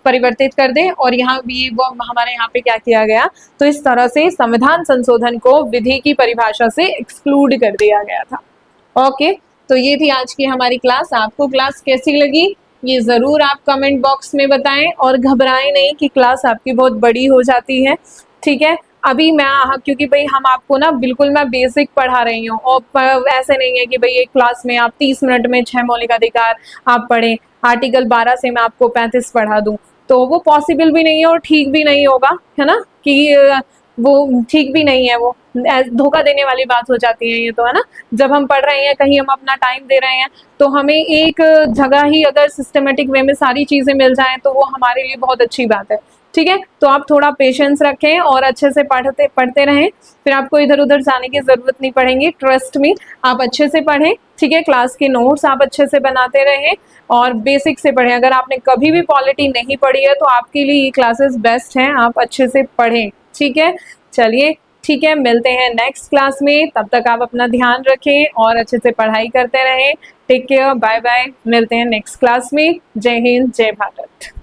परिवर्तित कर दे, और यहाँ भी वो हमारे यहाँ पे क्या किया गया, तो इस तरह से संविधान संशोधन को विधि की परिभाषा से एक्सक्लूड कर दिया गया था। ओके, तो ये थी आज की हमारी क्लास। आपको क्लास कैसी लगी ये ज़रूर आप कमेंट बॉक्स में बताएं, और घबराएं नहीं कि क्लास आपकी बहुत बड़ी हो जाती है, ठीक है। अभी मैं, क्योंकि भाई हम आपको ना बिल्कुल मैं बेसिक पढ़ा रही हूँ, और ऐसे नहीं है कि भाई एक क्लास में आप 30 मिनट में 6 मौलिक अधिकार आप पढ़ें, आर्टिकल 12 से मैं आपको 35 पढ़ा दूँ, तो वो पॉसिबल भी नहीं है और ठीक भी नहीं होगा, है ना, कि वो ठीक भी नहीं है, वो धोखा देने वाली बात हो जाती है ये तो, है ना। जब हम पढ़ रहे हैं, कहीं हम अपना टाइम दे रहे हैं, तो हमें एक जगह ही अगर सिस्टमेटिक वे में सारी चीज़ें मिल जाएं तो वो हमारे लिए बहुत अच्छी बात है, ठीक है। तो आप थोड़ा पेशेंस रखें और अच्छे से पढ़ते रहें, फिर आपको इधर उधर जाने की ज़रूरत नहीं पड़ेगी। ट्रस्ट मी, आप अच्छे से पढ़ें, ठीक है। क्लास के नोट्स आप अच्छे से बनाते रहें और बेसिक से पढ़ें। अगर आपने कभी भी पॉलिटी नहीं पढ़ी है तो आपके लिए ये क्लासेस बेस्ट हैं, आप अच्छे से पढ़ें, ठीक है। चलिए, ठीक है, मिलते हैं नेक्स्ट क्लास में। तब तक आप अपना ध्यान रखें और अच्छे से पढ़ाई करते रहें। टेक केयर, बाय बाय, मिलते हैं नेक्स्ट क्लास में। जय हिंद, जय भारत।